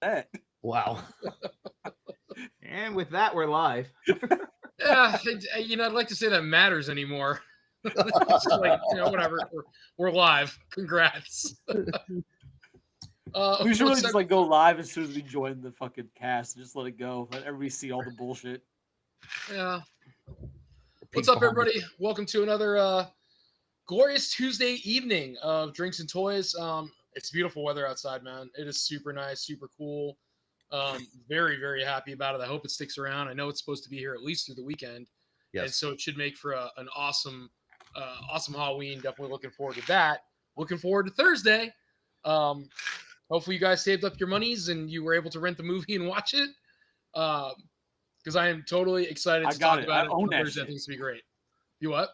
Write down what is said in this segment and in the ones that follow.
that. Wow. And with that, we're live. Yeah, I'd like to say that matters anymore. It's like, whatever. We're live. Congrats. We should really just like go live as soon as we join the fucking cast. Just let it go. Let everybody see all the bullshit. Yeah. What's up, everybody? Welcome to another glorious Tuesday evening of Drinks and Toys. It's beautiful weather outside, man. It is super nice, super cool. Very, very happy about it. I hope it sticks around. I know it's supposed to be here at least through the weekend. Yes. And so it should make for an awesome Halloween. Definitely looking forward to that. Looking forward to Thursday. Hopefully you guys saved up your monies and you were able to rent the movie and watch it. Because I am totally excited to talk about it. I own that Thursday. shit. I think it's going to be great. You what?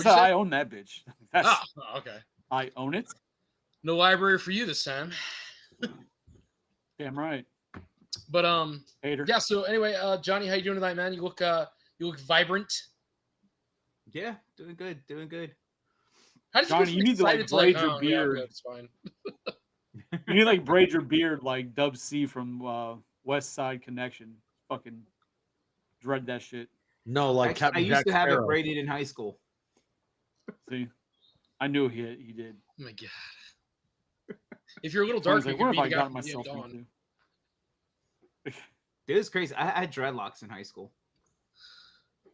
I own that bitch. Okay. I own it. No library for you this time. Damn right. But Hater. yeah. So anyway, Johnny, how you doing tonight, man? You look vibrant. Yeah, doing good. How did Johnny, you need to like braid your beard. Yeah, it's fine. You need to like braid your beard like Dub C from West Side Connection. Fucking dread that shit. No, like I Captain used Jack to have Sparrow. it braided in high school. See, I knew he did. Oh my god. If you're a little I was dark, like, you where could have be I the guy gotten from myself Dawn. into? It was crazy. I had dreadlocks in high school.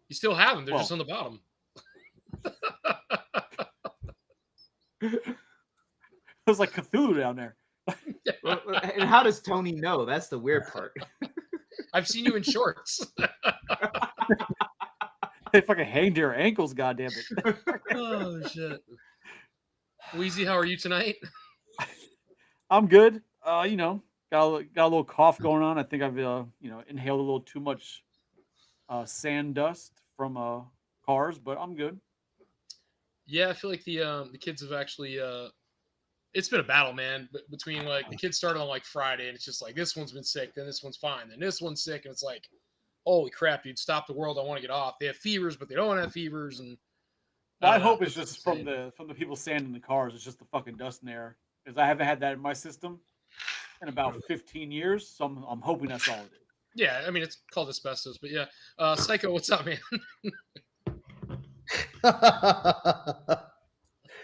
You still have them. They're Well. just on the bottom. It was like Cthulhu down there. And how does Tony know? That's the weird part. I've seen you in shorts. They fucking hang to your ankles, goddamn it. Oh shit. Wheezy, how are you tonight? I'm good. Got a little cough going on. I think I've inhaled a little too much sand dust from cars, but I'm good. Yeah, I feel like the kids have actually it's been a battle, man. But between like the kids started on like Friday, and it's just like this one's been sick, then this one's fine, then this one's sick, and it's like, holy crap, dude! Stop the world! I want to get off. They have fevers, but they don't have fevers, and I hope it's just insane. from the people sanding the cars. It's just the fucking dust in there because I haven't had that in my system in about 15 years. So I'm hoping that's all it is. Yeah, I mean it's called asbestos, but yeah. Psycho, what's up, man?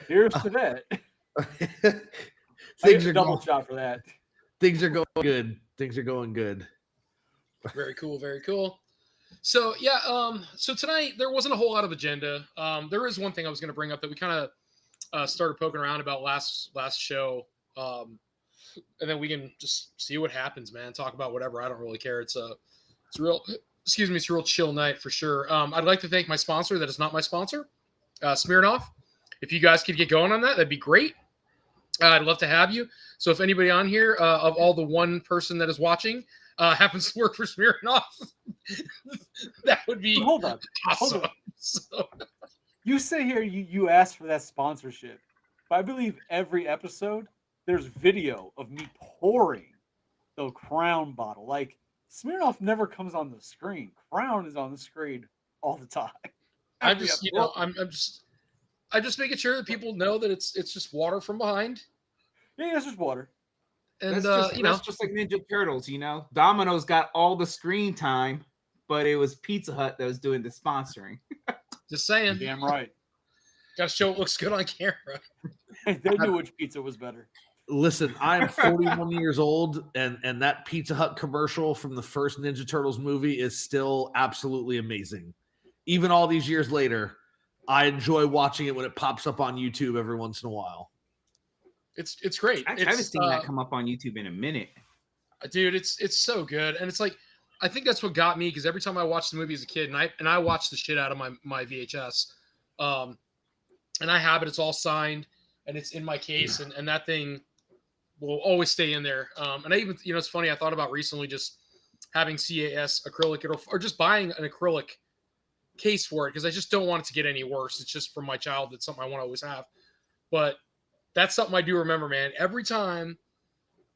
Here's to that. I Things get a are double going, shot for that. things are going good. Things are going good. Very cool, very cool. So yeah, so tonight there wasn't a whole lot of agenda. There is one thing I was going to bring up that we kind of started poking around about last show, and then we can just see what happens, man. Talk about whatever. I don't really care. It's a real chill night for sure. I'd like to thank my sponsor. That is not my sponsor, Smirnoff. If you guys could get going on that, that'd be great. I'd love to have you. So if anybody on here of all the one person that is watching happens to work for Smirnoff, that would be Hold on. awesome. Hold on. So, You sit here, you asked for that sponsorship. But I believe every episode there's video of me pouring the Crown bottle. Like Smirnoff never comes on the screen. Crown is on the screen all the time. I'm just making sure that people know that it's just water from behind. Yeah, it's just water. And That's just like Ninja Turtles, Domino's got all the screen time, but it was Pizza Hut that was doing the sponsoring. just saying, Damn right. gotta show it looks good on camera. They knew which pizza was better. Listen, I'm 41 years old, and that Pizza Hut commercial from the first Ninja Turtles movie is still absolutely amazing. Even all these years later, I enjoy watching it when it pops up on YouTube every once in a while. It's great. Actually, I haven't seen that come up on YouTube in a minute. Dude, it's so good, and it's like I think that's what got me because every time I watched the movie as a kid, and I watched the shit out of my VHS, and I have it. It's all signed, and it's in my case, and that thing will always stay in there. And I even it's funny. I thought about recently just having CAS acrylic or just buying an acrylic case for it because I just don't want it to get any worse. It's just from my childhood, something I want to always have. But that's something I do remember, man. Every time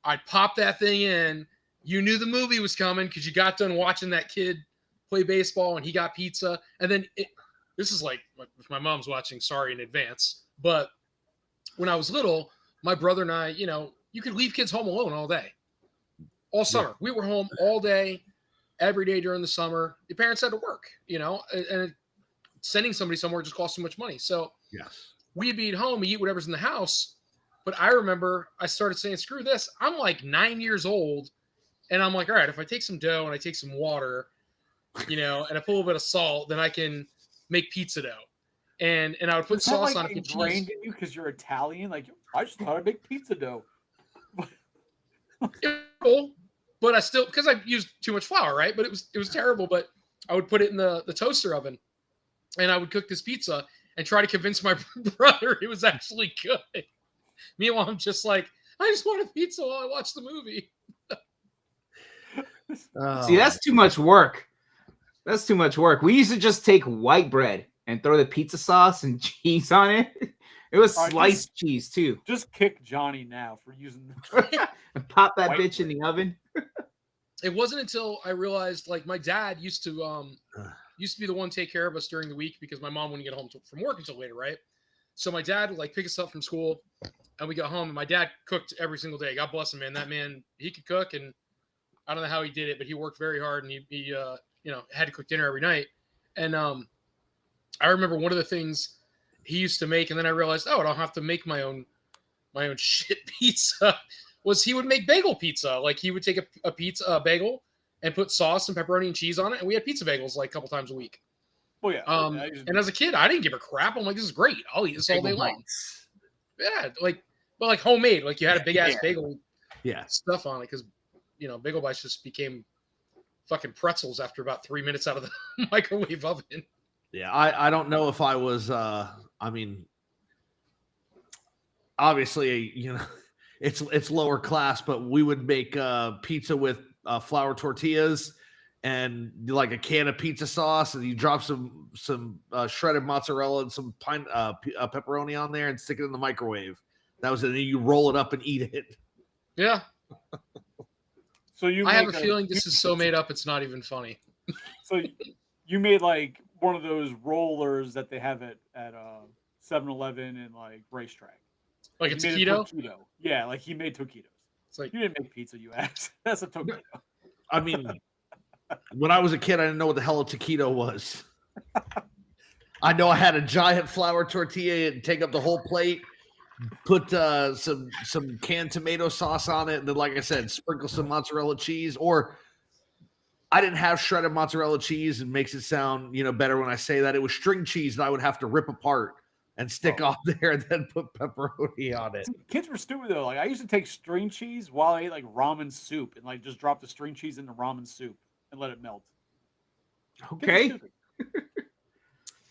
I'd pop that thing in, you knew the movie was coming because you got done watching that kid play baseball and he got pizza. And then this is like if my mom's watching, sorry in advance. But when I was little, my brother and I, you could leave kids home alone all day, all summer. We were home all day, every day during the summer. Your parents had to work, and sending somebody somewhere just costs too much money. So Yes. we'd be at home, we eat whatever's in the house. But I remember I started saying, screw this. I'm like 9 years old, and I'm like, all right, if I take some dough and I take some water, and I put a little bit of salt, then I can make pizza dough. And I would put Is that, sauce like, on it with cheese. ingrained in you because you're Italian? Like, I just thought I'd make pizza dough. Terrible, but I still, because I used too much flour, right? But it was terrible. But I would put it in the toaster oven, and I would cook this pizza and try to convince my brother it was actually good. Meanwhile, I'm just like, I just want a pizza while I watch the movie. See, that's too much work. That's too much work. We used to just take white bread and throw the pizza sauce and cheese on it. It was All right, sliced cheese too. Just kick Johnny now for using. And pop that White bitch in the oven. It wasn't until I realized, like, my dad used to be the one to take care of us during the week because my mom wouldn't get home from work until later, right? So my dad would, like, pick us up from school, and we got home, and my dad cooked every single day. God bless him, man. That man, he could cook, and I don't know how he did it, but he worked very hard, and he had to cook dinner every night. And I remember one of the things he used to make, and then I realized, I don't have to make my own shit pizza. Was he would make bagel pizza. Like, he would take a bagel and put sauce and pepperoni and cheese on it, and we had pizza bagels like a couple times a week. Oh yeah. And as a kid, I didn't give a crap. I'm like, this is great. I'll eat this all day long. Yeah, like homemade. Like, you had a big ass bagel stuff on it because bagel bites just became fucking pretzels after about 3 minutes out of the microwave oven. Yeah, I don't know if I was obviously, it's lower class, but we would make pizza with flour tortillas and like a can of pizza sauce, and you drop some shredded mozzarella and some pepperoni on there and stick it in the microwave. That was it. And you roll it up and eat it. Yeah. So I have a feeling this is so made up, it's not even funny. So you made like one of those rollers that they have at 7-Eleven and like racetrack. Like a taquito? Yeah, like he made taquitos. It's like, You didn't make pizza, you ass. That's a taquito. I mean, when I was a kid, I didn't know what the hell a taquito was. I know I had a giant flour tortilla and take up the whole plate, put some canned tomato sauce on it, and then, like I said, sprinkle some mozzarella cheese. Or I didn't have shredded mozzarella cheese, and makes it sound better when I say that. It was string cheese that I would have to rip apart and stick on there, and then put pepperoni on it. See, kids were stupid though. Like, I used to take string cheese while I ate like ramen soup and like just drop the string cheese into ramen soup and let it melt. Okay.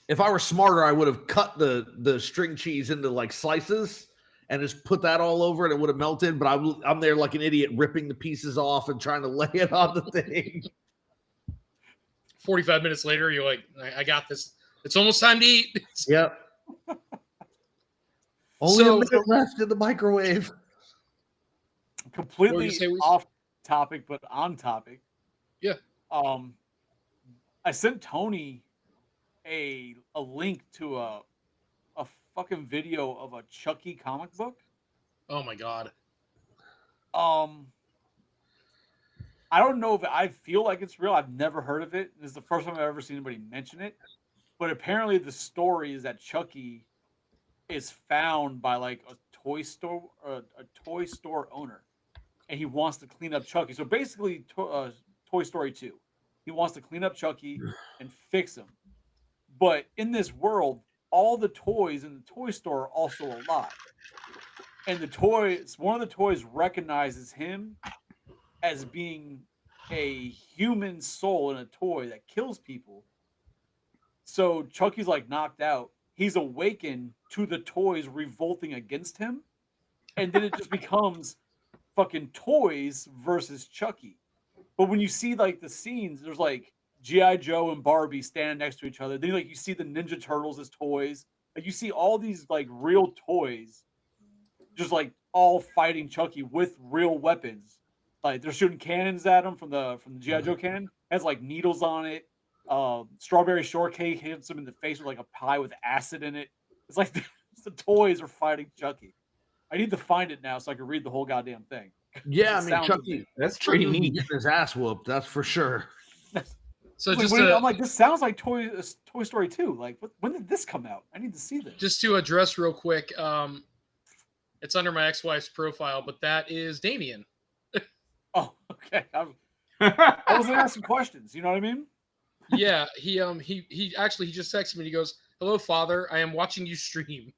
If I were smarter, I would have cut the string cheese into like slices and just put that all over it. It would have melted, but I'm there like an idiot ripping the pieces off and trying to lay it on the thing. 45 minutes later, you're like, I got this. It's almost time to eat. Yep. Only a minute left in the microwave. Completely off topic, but on topic. Yeah. I sent Tony a link to a fucking video of a Chucky comic book. Oh my god. I don't know if I feel like it's real. I've never heard of it. This is the first time I've ever seen anybody mention it. But apparently the story is that Chucky is found by like a toy store owner, and he wants to clean up Chucky. So basically, Toy Story 2. He wants to clean up Chucky and fix him. But in this world, all the toys in the toy store are also alive. And one of the toys recognizes him as being a human soul in a toy that kills people. So Chucky's like knocked out. He's awakened to the toys revolting against him. And then it just becomes fucking toys versus Chucky. But when you see like the scenes, there's like G.I. Joe and Barbie standing next to each other. Then like you see the Ninja Turtles as toys. Like you see all these like real toys just like all fighting Chucky with real weapons. Like they're shooting cannons at him from the G.I. Joe cannon. It has like needles on it. Strawberry shortcake hits him in the face with like a pie with acid in it. It's like the toys are fighting Chucky. I need to find it now so I can read the whole goddamn thing. Yeah, I It mean, sounds Chucky, amazing. That's Chucky pretty would be neat. getting his ass whooped. That's for sure. So Like, just I'm like, this sounds like Toy Story 2. Like, when did this come out? I need to see this. to address real quick, it's under my ex-wife's profile, but that is Damien. Oh, okay. I wasn't asking questions. You know what I mean? Yeah, he just texted me and he goes, "Hello, Father. I am watching you stream."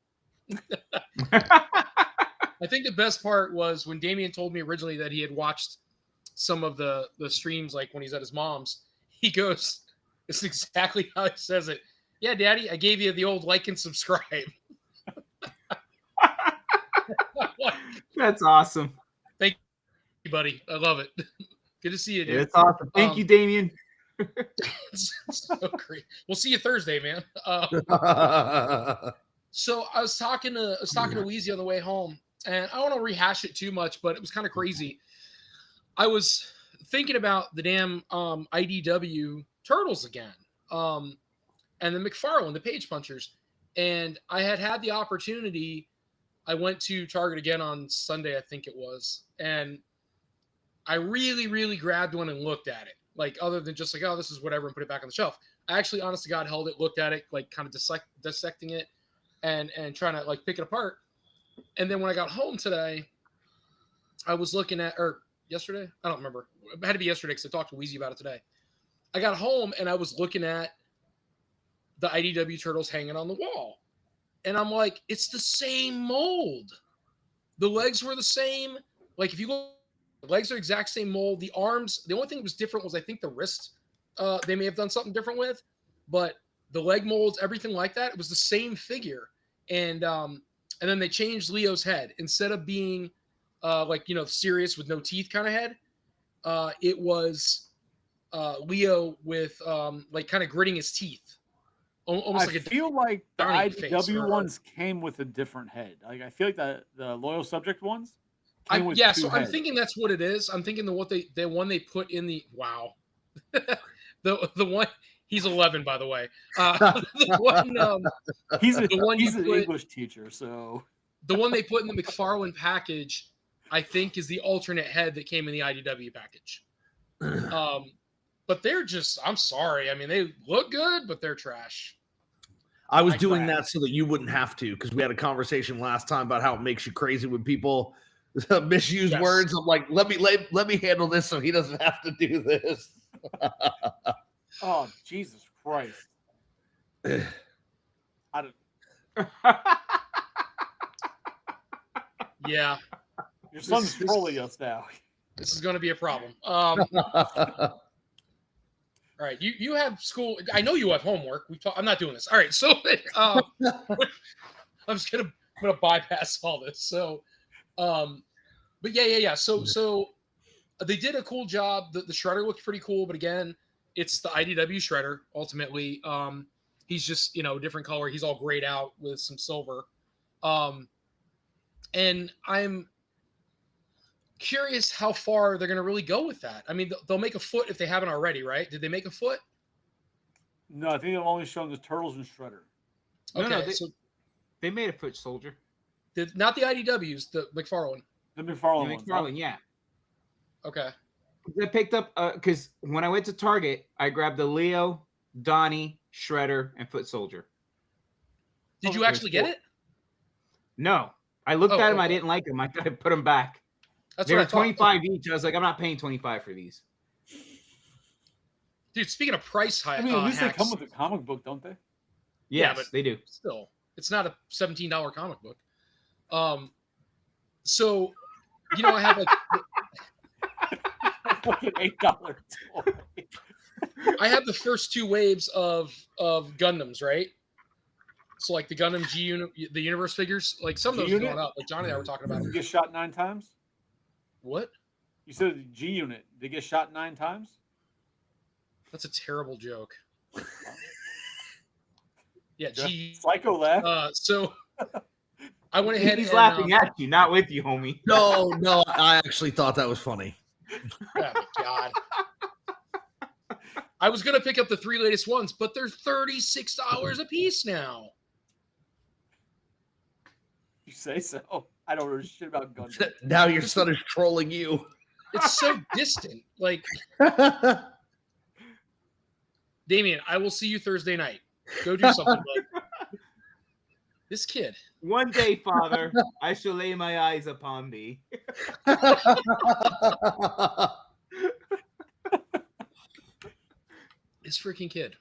I think the best part was when Damien told me originally that he had watched some of the streams, like when he's at his mom's. He goes, "It's exactly how he says it. Yeah, Daddy, I gave you the old like and subscribe." That's awesome. Thank you, buddy. I love it. Good to see you, dude. It's awesome. Thank you, Damien. It's so great. We'll see you Thursday, man. So I was talking to Weezy on the way home, and I don't want to rehash it too much, but it was kind of crazy. I was thinking about the damn IDW Turtles again, and the McFarlane, the Page Punchers, and I had the opportunity. I went to Target again on Sunday, I think it was, and I really, really grabbed one and looked at it. Like, other than just like, oh, this is whatever, and put it back on the shelf. I actually, honest to God, held it, looked at it, like kind of dissecting it, and trying to like pick it apart. And then when I got home today, I was looking at, or yesterday, I don't remember. It had to be yesterday because I talked to Weezy about it today. I got home and I was looking at the IDW Turtles hanging on the wall. And I'm like, it's the same mold. The legs were the same. Like, if you look, the legs are exact same mold. The arms, the only thing that was different was I think the wrist. They may have done something different with, but the leg molds, everything like that, it was the same figure. And then they changed Leo's head. Instead of being like, you know, serious with no teeth kind of head, it was Leo with like kind of gritting his teeth. Almost I like feel like the Johnny face IDW or- ones came with a different head. Like, I feel like the Loyal Subject ones came with yeah, two so I'm heads. thinking that's what it is. I'm thinking the one they put in the the one, he's 11, by the way. The one He's the one he's you an put- English teacher, so the one they put in the McFarlane package, I think, is the alternate head that came in the IDW package. But they're just, I'm sorry. I mean, they look good, but they're trash. I was I doing cried. that so that you wouldn't have to, because we had a conversation last time about how it makes you crazy when people misuse Yes. words. I'm like, let me handle this so he doesn't have to do this. oh Jesus Christ. I don't, Yeah, your son's This- trolling us now. this is going to be a problem. All right, you have school. I know you have homework. I'm not doing this. All right, so I'm just gonna bypass all this. So, but yeah. So they did a cool job. The Shredder looked pretty cool, but again, it's the IDW Shredder. Ultimately, he's just, you know, a different color. He's all grayed out with some silver. And I'm curious how far they're going to really go with that. I mean, they'll make a foot if they haven't already, right? Did they make a foot? No, I think they've only shown the Turtles and Shredder. No, Okay, they- so They made a foot soldier. not the IDWs, the McFarlane. The McFarlane The ones. McFarlane, yeah. Okay. I picked up because when I went to Target, I grabbed the Leo, Donnie, Shredder, and Foot Soldier. Did you Okay, actually get cool. it? No, I looked Oh, at them. I okay. didn't like them. I put them back. That's They what were I thought. 25 each. I was like, I'm not paying 25 for these. Dude, speaking of price high, I mean, at least they hacks, come with a comic book, don't they? Yeah, Yes, but- they do. still, it's not a $17 comic book. So, you know, I have like Fucking $8 toy. I have the first two waves of Gundams, right? So like the Gundam G Unit, the Universe figures, like some of those are G-Unit? going up. Like Johnny and I were talking about You it. get shot 9 times? What? You said the G Unit. They get shot 9 times? That's a terrible joke. Yeah, G. Psycho laugh. So I went ahead He's and laughing at you, not with you, homie. No, I actually thought that was funny. oh my God. I was gonna pick up the 3 latest ones, but they're $36 a piece now. You say so. I don't know shit about Gundam. Now your son is trolling you. It's so distant. Like, Damien, I will see you Thursday night. Go do something, bud. This kid. One day, Father, I shall lay my eyes upon thee. This freaking kid.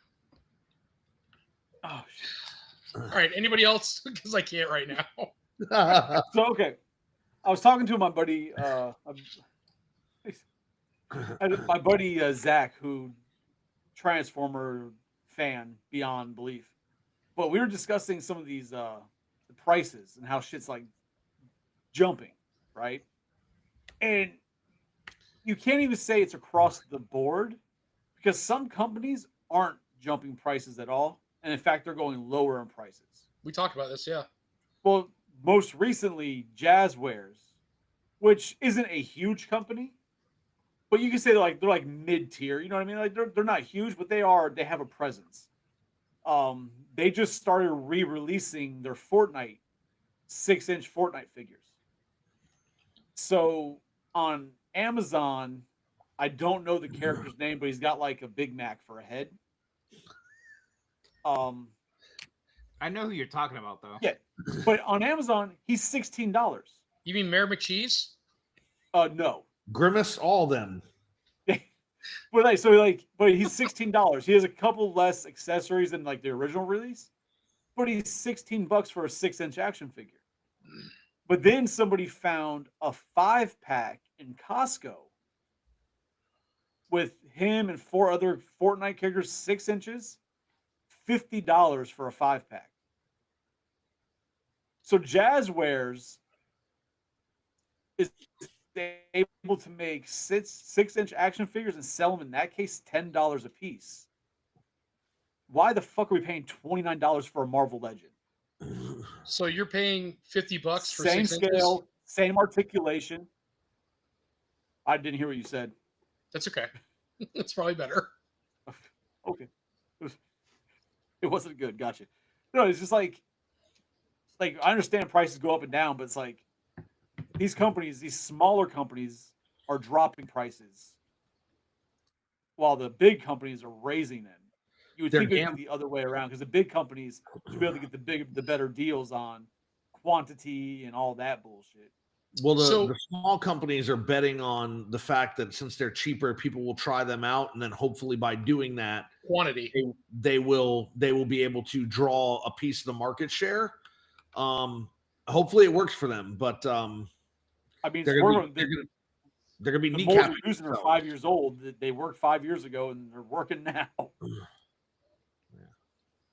Oh shit. All right. Anybody else? Because I can't right now. So okay, I was talking to my buddy, my buddy Zach, who Transformer fan beyond belief. But we were discussing some of these the prices and how shit's like jumping, right? And you can't even say it's across the board because some companies aren't jumping prices at all, and in fact, they're going lower in prices. We talked about this, yeah. Well, most recently, Jazzwares, which isn't a huge company, but you can say they're like mid tier. You know what I mean? Like they're not huge, but they have a presence. They just started re-releasing their Fortnite 6-inch Fortnite figures. So on Amazon, I don't know the character's name, but he's got like a Big Mac for a head. I know who you're talking about, though. Yeah, but on Amazon, he's $16. You mean Mayor McCheese? No. Grimace, all them. But he's $16. He has a couple less accessories than like the original release, but he's $16 for a 6-inch action figure. But then somebody found a 5-pack in Costco with him and 4 other Fortnite characters, 6 inches, $50 for a 5-pack. So Jazzwares is able to make 6-inch action figures and sell them in that case $10 a piece. Why the fuck are we paying $29 for a Marvel Legend? So you're paying $50 for Same 6 scale, inches? same articulation. I didn't hear what you said. That's okay. That's probably better. Okay. It wasn't good. Gotcha. No, it's just like I understand prices go up and down, but it's like these companies, these smaller companies are dropping prices while the big companies are raising them. You would think it'd be the other way around because the big companies should be able to get the better deals on quantity and all that bullshit. Well, the small companies are betting on the fact that since they're cheaper, people will try them out, and then hopefully by doing that, quantity, they will be able to draw a piece of the market share. Hopefully, it works for them, but I mean, they're gonna be the molds they're using are 5 years old. They worked 5 years ago, and they're working now.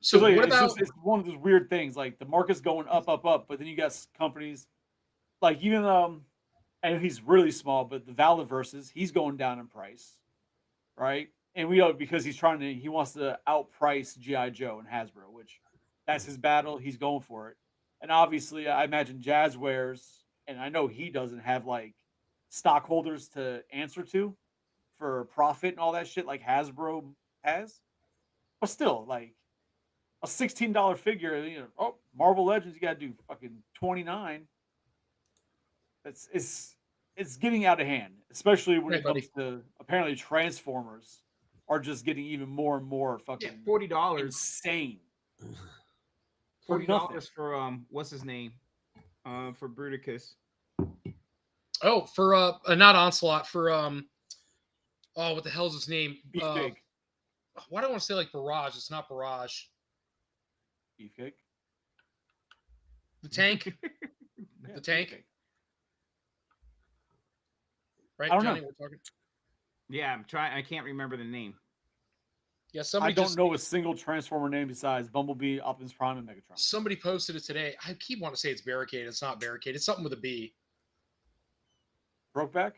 So like, what about? It's one of those weird things. Like the market's going up, but then you got companies like even and he's really small, but the Valaverses, he's going down in price, right? And we know because he wants to outprice GI Joe and Hasbro, which that's his battle. He's going for it, and obviously, I imagine Jazzwares, and I know he doesn't have like stockholders to answer to for profit and all that shit like Hasbro has, but still like. A $16 figure, Marvel Legends, you gotta do fucking 29. It's getting out of hand, especially when it comes to apparently Transformers are just getting even more and more fucking $40 insane. $40 for what's his name? For Bruticus. Oh, for not Onslaught, for what the hell's his name? Beefcake. Why do I want to say like Barrage? It's not Barrage. Beefcake. The tank. The tank. Beefcake. Right, I don't Johnny, know. we're talking. Yeah, I'm trying. I can't remember the name. Yeah, somebody. I don't know a single Transformer name besides Bumblebee, Optimus Prime, and Megatron. Somebody posted it today. I keep wanting to say it's Barricade. It's not Barricade. It's something with a B. Brokeback?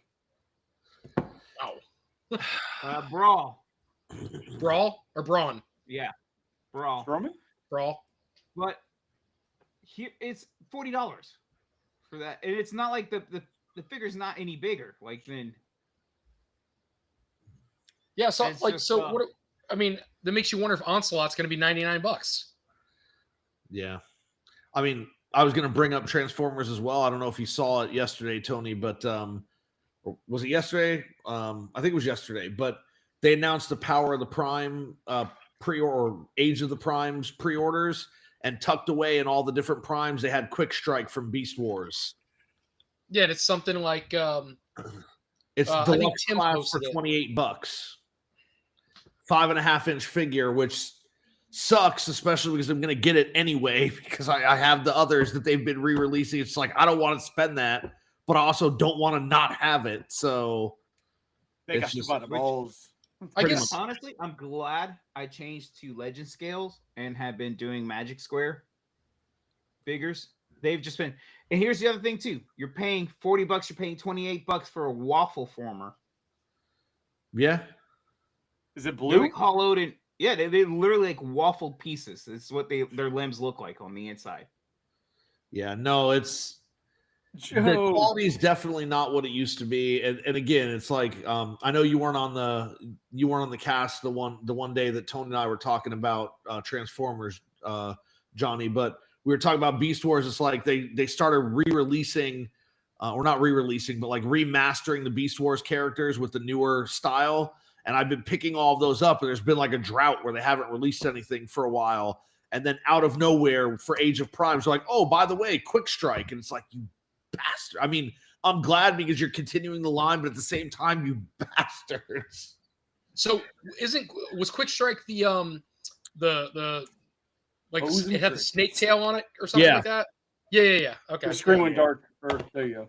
Wow. Brawl. Brawl or Brawn? Yeah, Brawl. Strowman? Brawl. But here it's $40 for that, and it's not like the figure's not any bigger. Like then. Yeah, so It's like just, so. What? I mean, that makes you wonder if Onslaught's going to be $99. Yeah, I mean, I was going to bring up Transformers as well. I don't know if you saw it yesterday, Tony, but or was it yesterday? I think it was yesterday. But they announced the Power of the Prime or Age of the Primes pre-orders, and tucked away in all the different primes, they had Quick Strike from Beast Wars. Yeah, and it's something like It's I think deluxe Tim class for posted it. $28. 5.5-inch figure, which sucks, especially because I'm going to get it anyway because I have the others that they've been re-releasing. It's like I don't want to spend that, but I also don't want to not have it. So They it's got you just by the balls. I pretty guess Honestly, I'm glad I changed to Legend Scales and have been doing Magic Square figures. They've just been, and here's the other thing too. You're paying $40, you're paying $28 for a waffle former. yeah. Is it They're blue? like hollowed and yeah, they literally like waffled pieces. It's what their limbs look like on the inside. Yeah, no, it's the Joe. quality is definitely not what it used to be. And again, it's like I know you weren't on the cast the one day that Tony and I were talking about Transformers, Johnny, but we were talking about Beast Wars. It's like they started re-releasing, or not re-releasing, but like remastering the Beast Wars characters with the newer style. And I've been picking all of those up, and there's been like a drought where they haven't released anything for a while. And then out of nowhere for Age of Primes, they're like, oh, by the way, Quick Strike. And it's like, you bastard. I mean, I'm glad because you're continuing the line, but at the same time, you bastards. so. Was Quick Strike the like Ozen it had the trick. snake tail on it or something Yeah. like that? Yeah. Okay. The screen went dark. Or there you go.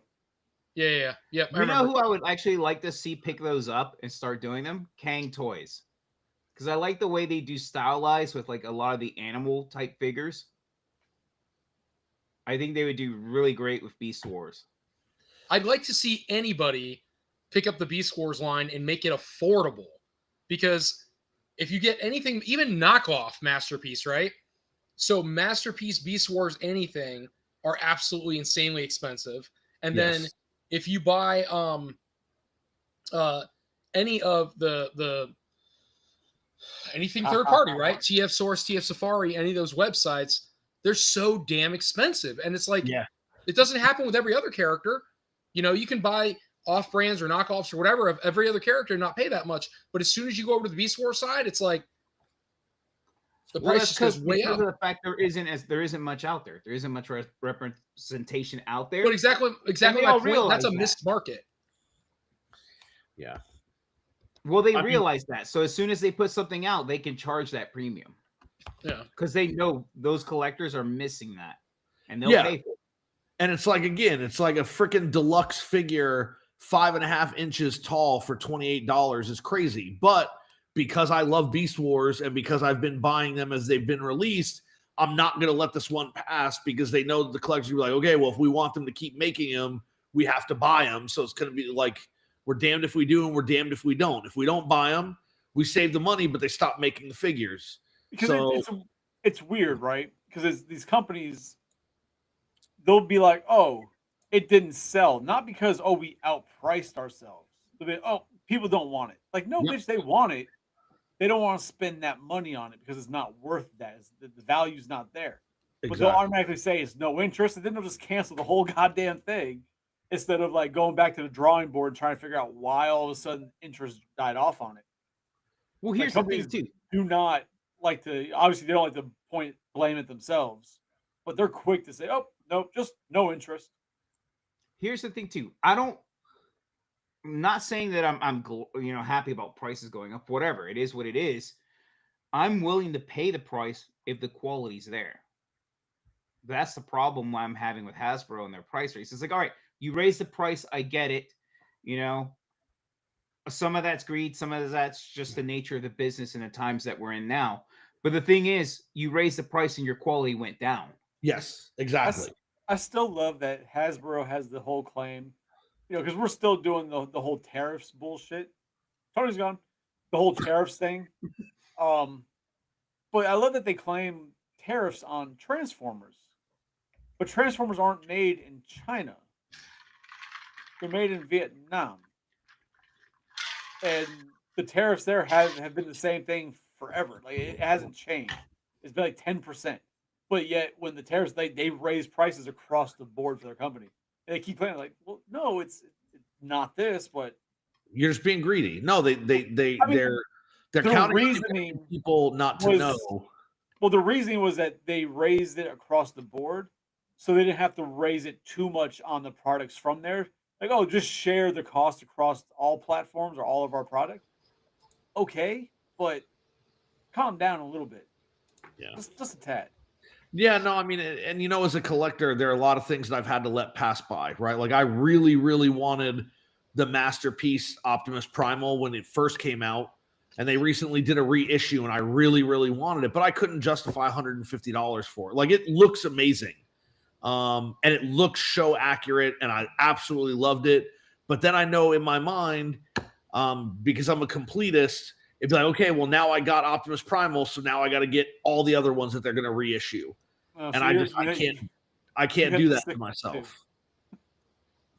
Yeah. I You know remember. who I would actually like to see pick those up and start doing them? Kang Toys. Because I like the way they do stylized with like a lot of the animal type figures. I think they would do really great with Beast Wars. I'd like to see anybody pick up the Beast Wars line and make it affordable, because if you get anything, even knockoff Masterpiece, right? So Masterpiece, Beast Wars, anything are absolutely insanely expensive. And then Yes. if you buy any of the anything third party, right? TF Source, TF Safari, any of those websites, they're so damn expensive. And it's like, Yeah. it doesn't happen with every other character. You know, you can buy off brands or knockoffs or whatever of every other character and not pay that much. But as soon as you go over to the Beast Wars side, it's like the Well, price that's just goes way because up. of the fact there isn't much out there. There isn't much representation out there. But exactly they my all point. That's a realize missed market. Yeah. Well, they I mean- realize that. So as soon as they put something out, they can charge that premium Yeah. because they know those collectors are missing that, and they'll Yeah. pay for it. And it's like, again, it's like a freaking deluxe figure, 5.5 inches tall for $28 is crazy. But because I love Beast Wars and because I've been buying them as they've been released, I'm not going to let this one pass because they know that the collectors will be like, okay, well, if we want them to keep making them, we have to buy them. So it's going to be like, we're damned if we do and we're damned if we don't. If we don't buy them, we save the money, but they stop making the figures. Because So- it's weird, right? Because these companies, they'll be like, oh, it didn't sell. Not because, oh, we outpriced ourselves. They'll be, oh, people don't want it. Like, no, Yep. bitch, they want it. They don't want to spend that money on it because it's not worth that. The value's not there. But they'll automatically say it's no interest, and then they'll just cancel the whole goddamn thing instead of like going back to the drawing board and trying to figure out why all of a sudden interest died off on it. Well, Like, here's the thing companies too. do not like to, obviously they don't like to blame it themselves, but they're quick to say, oh, no, just no interest. Here's the thing too. I'm not saying that I'm happy about prices going up. Whatever, it is what it is. I'm willing to pay the price if the quality's there. That's the problem I'm having with Hasbro and their price raise. It's like, all right, you raise the price, I get it. You know, some of that's greed, some of that's just the nature of the business and the times that we're in now. But the thing is, you raise the price and your quality went down. Yes, exactly. I still love that Hasbro has the whole claim, you know, because we're still doing the whole tariffs bullshit. Tony's gone. The whole tariffs thing. But I love that they claim tariffs on Transformers. But Transformers aren't made in China. They're made in Vietnam. And the tariffs there have been the same thing forever. Like, it hasn't changed. It's been like 10%. But yet, when the tariffs, they raise prices across the board for their company. And they keep playing like, well, no, it's not this, but You're just being greedy. No, I mean, they're the counting on reasoning people not to was know. well, the reasoning was that they raised it across the board, so they didn't have to raise it too much on the products from there. Like, oh, just share the cost across all platforms or all of our products. Okay, but calm down a little bit, Yeah. just a tad. Yeah, no, I mean, and you know, as a collector, there are a lot of things that I've had to let pass by, right? Like I really, really wanted the Masterpiece Optimus Primal when it first came out, and they recently did a reissue, and I really, really wanted it, but I couldn't justify $150 for it. Like it looks amazing, and it looks show accurate, and I absolutely loved it. But then I know in my mind, because I'm a completist, it'd be like, okay, well now I got Optimus Primal, so now I got to get all the other ones that they're going to reissue, and So I can't have do the that to sickness myself.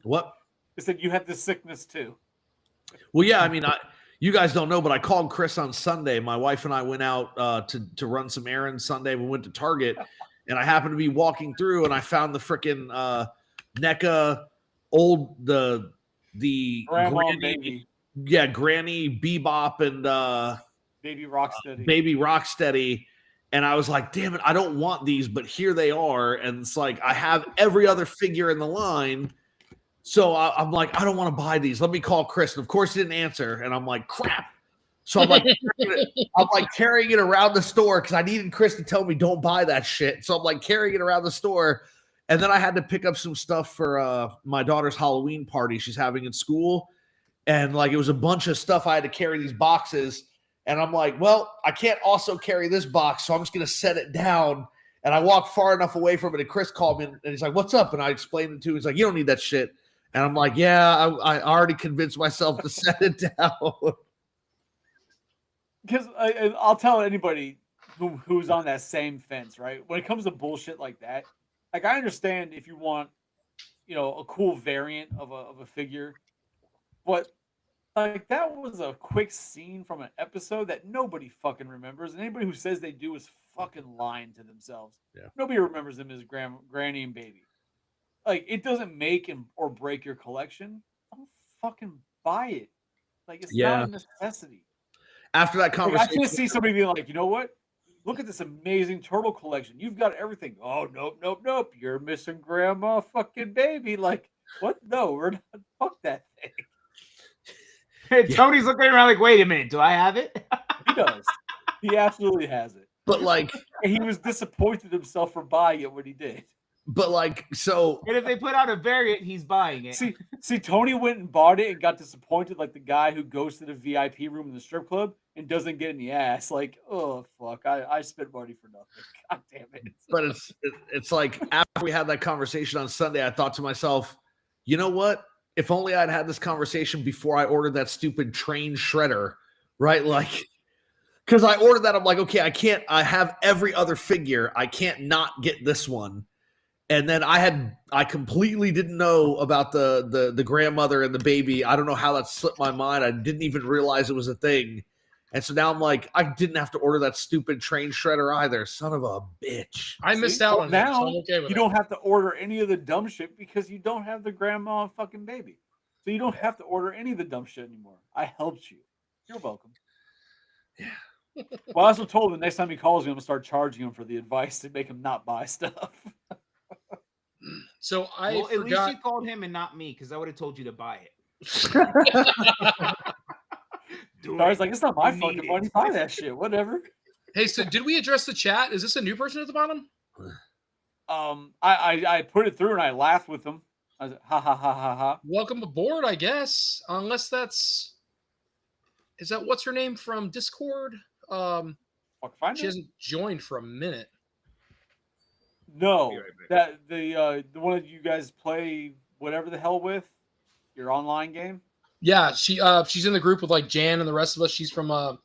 What? They said you have this sickness too. Well, yeah, I mean, you guys don't know, but I called Chris on Sunday. My wife and I went out to run some errands Sunday. We went to Target, and I happened to be walking through, and I found the freaking NECA the Grandma Granny, and baby, yeah, Granny Bebop and baby Rocksteady. Baby Rocksteady. And I was like, damn it, I don't want these, but here they are. And it's like, I have every other figure in the line. So I'm like, I don't want to buy these. Let me call Chris. And of course, he didn't answer. And I'm like, crap. So I'm like, carrying it around the store because I needed Chris to tell me don't buy that shit. So I'm like carrying it around the store. And then I had to pick up some stuff for my daughter's Halloween party she's having in school. And like, it was a bunch of stuff. I had to carry these boxes. And I'm like, well, I can't also carry this box. So I'm just going to set it down. And I walked far enough away from it. And Chris called me and he's like, what's up? And I explained it to him. He's like, you don't need that shit. And I'm like, yeah, I already convinced myself to set it down. Because I'll tell anybody who's on that same fence, right? When it comes to bullshit like that, like I understand if you want, a cool variant of a figure, but like that was a quick scene from an episode that nobody fucking remembers, and anybody who says they do is fucking lying to themselves. Yeah. Nobody remembers them as Granny and Baby. Like it doesn't make or break your collection. Don't fucking buy it. Like it's not a necessity. After that conversation, I can't see somebody being like, you know what? Look at this amazing turtle collection. You've got everything. Oh, nope. You're missing Grandma fucking Baby. Like, what? No, we're not. Fuck that thing. Hey, Tony's looking around like, wait a minute, do I have it? He does. He absolutely has it. But like, and he was disappointed himself for buying it when he did. But like, so, and if they put out a variant, he's buying it. See, Tony went and bought it and got disappointed, like the guy who goes to the VIP room in the strip club and doesn't get any ass. Like, oh fuck, I spent money for nothing. God damn it. But it's like after we had that conversation on Sunday, I thought to myself, you know what? If only I'd had this conversation before I ordered that stupid train shredder, right? Like, because I ordered that, I'm like, okay, I have every other figure. I can't not get this one. And then I completely didn't know about the grandmother and the baby. I don't know how that slipped my mind. I didn't even realize it was a thing. And so now I'm like, I didn't have to order that stupid train shredder either. Son of a bitch. I missed out on that. Now So I'm okay with you don't have to order any of the dumb shit because you don't have the grandma and fucking baby. So you don't have to order any of the dumb shit anymore. I helped you. You're welcome. Yeah. Well, I also told him next time he calls me, I'm gonna start charging him for the advice to make him not buy stuff. So at least you called him and not me, because I would have told you to buy it. I was like, it's not my fucking money. Buy that shit. Whatever. Hey, so did we address the chat? Is this a new person at the bottom? I put it through and I laughed with them. I was like, ha ha ha ha ha. Welcome aboard, I guess. Unless is that what's her name from Discord? She hasn't joined for a minute. No, that the one that you guys play whatever the hell with your online game. Yeah, she's in the group with like Jan and the rest of us. She's from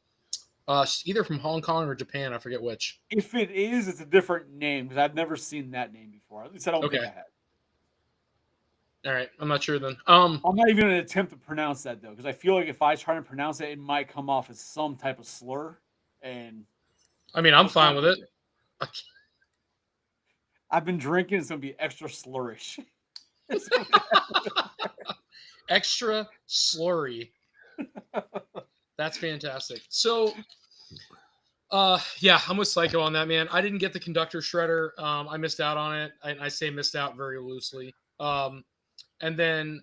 she's either from Hong Kong or Japan. I forget which. If it is, it's a different name because I've never seen that name before. At least I don't think I had. All right, I'm not sure then. I'm not even going to attempt to pronounce that though because I feel like if I try to pronounce it, it might come off as some type of slur. And I mean, I'm fine with it. I've been drinking. It's gonna be extra slurish. Extra slurry. That's fantastic. So, yeah, I'm with Psycho on that, man. I didn't get the conductor shredder. I missed out on it. I say missed out very loosely. And then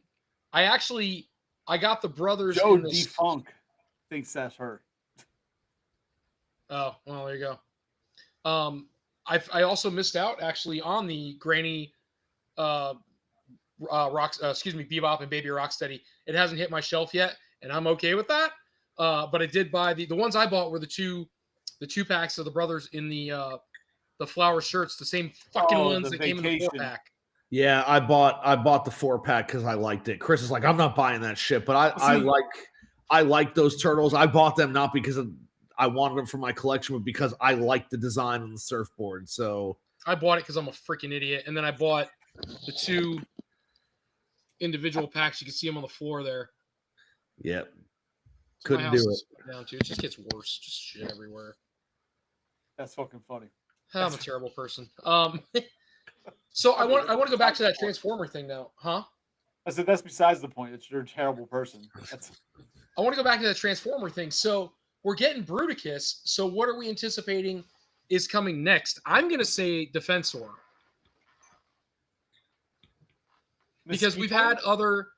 I got the brothers Joe in D this. Funk thinks that's her. Oh, well, there you go. I also missed out actually on the Granny Bebop and Baby Rocksteady. It hasn't hit my shelf yet, and I'm okay with that. But I did buy the ones I bought were the two packs of the brothers in the flower shirts, the same fucking ones that came in the 4-pack. Yeah, I bought the 4-pack because I liked it. Chris is like, I'm not buying that shit, but I like those turtles. I bought them not because I wanted them for my collection, but because I like the design on the surfboard. So I bought it because I'm a freaking idiot, and then I bought the 2 individual packs. You can see them on the floor there. Yep. So Couldn't do it. Down too. It just gets worse. Just shit everywhere. That's fucking funny. I'm a terrible person. So I want to go back to that Transformer thing now, huh? I said that's besides the point. That you're a terrible person. I want to go back to that Transformer thing. So we're getting Bruticus. So what are we anticipating is coming next? I'm gonna say Defensor. Because we've had other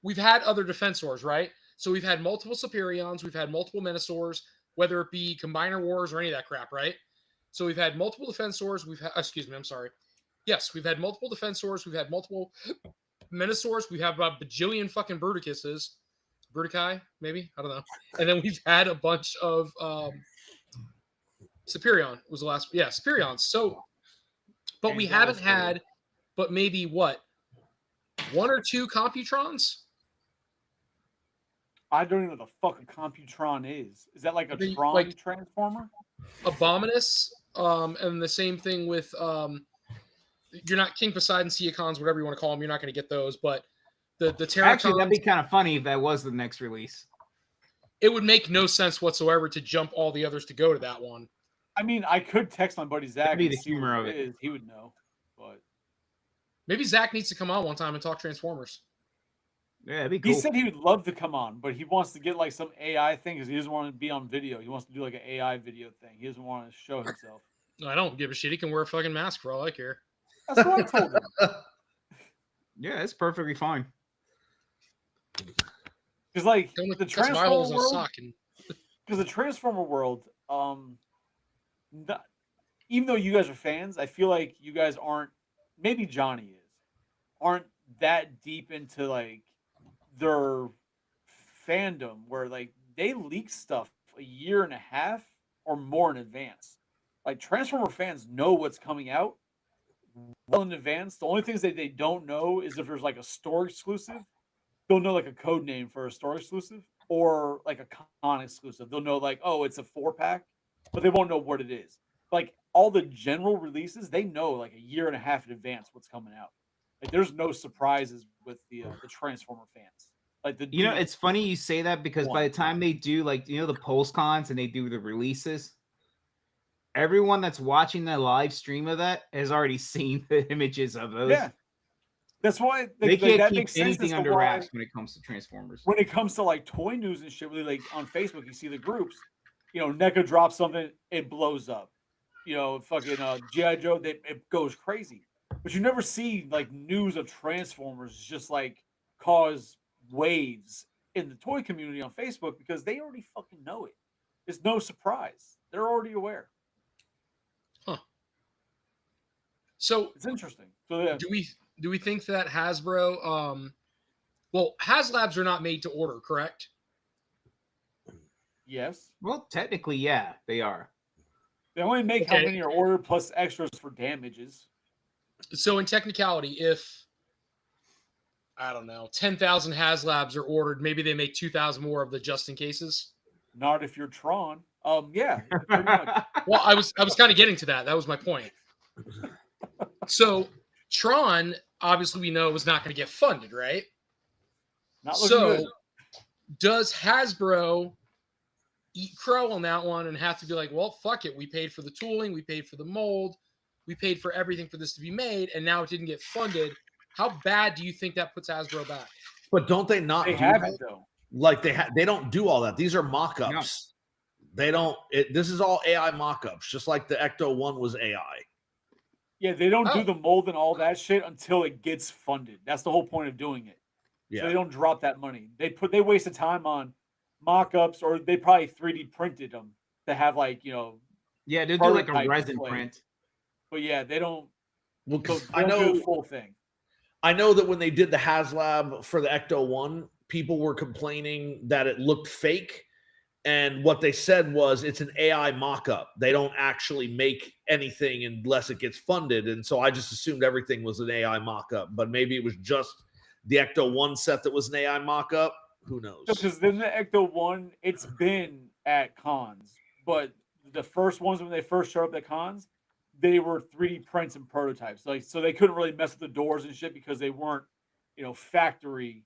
Defensors, right? So we've had multiple Superions, we've had multiple Menasors, whether it be Combiner Wars or any of that crap, right? So we've had multiple Defensors. Yes, we've had multiple Defensors. We've had multiple Menasors. We have a bajillion fucking Bruticuses. Brutici, maybe? I don't know. And then we've had a bunch of Superion was the last. Yeah, Superions. So, but we haven't had, but maybe what? 1 or 2 Computrons? I don't even know what the fuck a Computron is. Is that like a Tron like Transformer? Abominus, and the same thing with you're not King Poseidon, Seacons, whatever you want to call them. You're not going to get those, but the Terracons. Actually, that'd be kind of funny if that was the next release. It would make no sense whatsoever to jump all the others to go to that one. I mean, I could text my buddy Zach. That'd be and the see humor what of it. is. He would know, but Maybe Zach needs to come on one time and talk Transformers. Yeah, that'd be cool. he said he would love to come on, but he wants to get like some AI thing because he doesn't want to be on video. He wants to do like an AI video thing. He doesn't want to show himself. I don't give a shit. He can wear a fucking mask for all I care. That's what I told him. Yeah, it's perfectly fine. Because like Don't the touch my holes Transformer in a world, sock and because the Transformer world, even though you guys are fans, I feel like you guys aren't. Maybe Johnny aren't that deep into like their fandom where like they leak stuff a year and a half or more in advance. Like Transformer fans know what's coming out well in advance. The only things that they don't know is if there's like a store exclusive. They'll know like a code name for a store exclusive or like a con exclusive. They'll know like, oh, it's a 4-pack, but they won't know what it is. Like all the general releases, they know like a year and a half in advance what's coming out. Like there's no surprises with the Transformer fans. Like it's funny you say that because by the time they do like the post cons and they do the releases, everyone that's watching the live stream of that has already seen the images of those. Yeah, that's why they can't that keep makes sense anything under wraps when it comes to Transformers. When it comes to like toy news and shit, really like on Facebook, you see the groups. NECA drops something, it blows up. Fucking G.I. Joe, it goes crazy. But you never see like news of Transformers just like cause waves in the toy community on Facebook because they already fucking know it. It's no surprise. They're already aware. Huh. So it's interesting. So yeah. Do we think that Hasbro well, HasLabs are not made to order, correct? Yes. Well, technically, yeah, they are. They only make how many are ordered plus extras for damages. So in technicality, if I don't know, 10,000 HasLabs are ordered, maybe they make 2,000 more of the just in cases. Not if you're Tron. Yeah. Pretty much. Well, I was kind of getting to that. That was my point. So Tron, obviously, we know was not going to get funded, right? Not looking good. Does Hasbro eat crow on that one and have to be like, well, fuck it. We paid for the tooling. We paid for the mold. we paid for everything for this to be made, and now it didn't get funded. How bad do you think that puts Hasbro back? But don't they not They do haven't that? though. Like they don't do all that. These are mock-ups. They don't. This is all AI mock-ups, just like the Ecto 1 was AI. Yeah, they don't do Oh. the mold and all that shit until it gets funded. That's the whole point of doing it. Yeah. So they don't drop that money. They wasted time on mock-ups, or they probably 3D printed them to have like, you know. Yeah, they'll do like a prototype resin display. print. But yeah, they don't. Well, So 'cause they don't do the full thing. I know that when they did the HasLab for the Ecto 1, people were complaining that it looked fake. And what they said was it's an AI mock-up. They don't actually make anything unless it gets funded. And so I just assumed everything was an AI mock-up. But maybe it was just the Ecto 1 set that was an AI mock-up. Who knows? Because then the Ecto 1, it's been at cons. But the first ones, when they first showed up at cons, they were 3D prints and prototypes. Like, so they couldn't really mess with the doors and shit because they weren't, you know, factory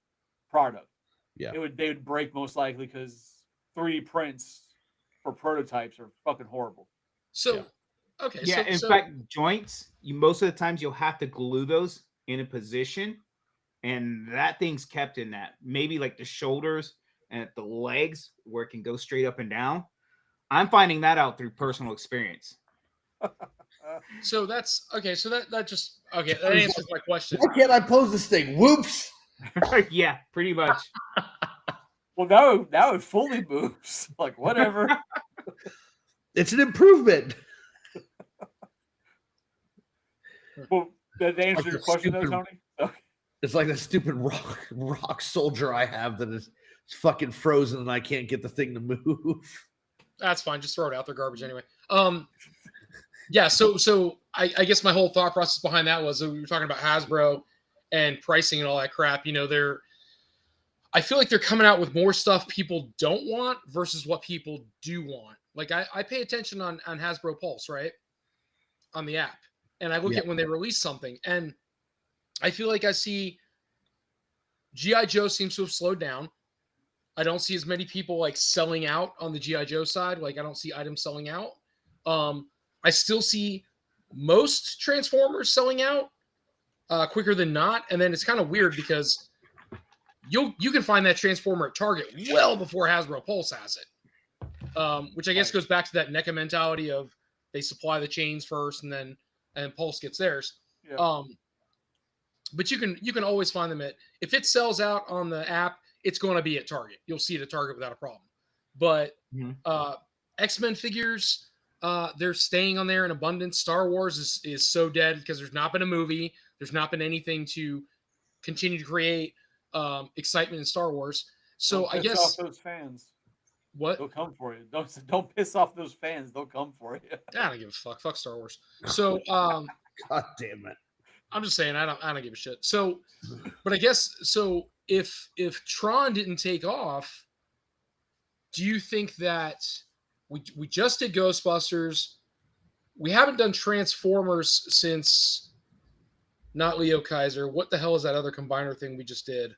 product. Yeah. They would break most likely because 3D prints for prototypes are fucking horrible. So, okay. Yeah, in so fact, joints, most of the times you'll have to glue those in a position, and that thing's kept in that. Maybe like the shoulders and the legs where it can go straight up and down. I'm finding that out through personal experience. So that's okay. So that just okay. That answers my question. Why can't I pose this thing? Whoops. Yeah, pretty much. Well, that would fully moves. Like, whatever. It's an improvement. Well, that answer Like your a question, though, stupid- Tony? Okay. It's like the stupid rock soldier I have that is fucking frozen and I can't get the thing to move. That's fine. Just throw it out. They're garbage anyway. Yeah. So I guess my whole thought process behind that was we were talking about Hasbro and pricing and all that crap. You know, I feel like they're coming out with more stuff people don't want versus what people do want. Like I pay attention on Hasbro Pulse, right? On the app. And I look at when they release something. And I feel like I see G.I. Joe seems to have slowed down. I don't see as many people like selling out on the G.I. Joe side. Like I don't see items selling out. I still see most Transformers selling out quicker than not. And then it's kind of weird because you can find that Transformer at Target well before Hasbro Pulse has it. Which I guess goes back to that NECA mentality of they supply the chains first and Pulse gets theirs. Yeah. But you can always find them if it sells out on the app, it's going to be at Target. You'll see it at Target without a problem. But X-Men figures, they're staying on there in abundance. Star Wars is so dead because there's not been a movie. There's not been anything to continue to create excitement in Star Wars. So Don't piss off those fans. What? They'll come for you. Don't piss off those fans. They'll come for you. I don't give a fuck. Fuck Star Wars. So God damn it. I'm just saying I don't give a shit. So, but I guess so. If Tron didn't take off, do you think that we just did Ghostbusters? We haven't done Transformers since not Leo Kaiser. What the hell is that other combiner thing we just did?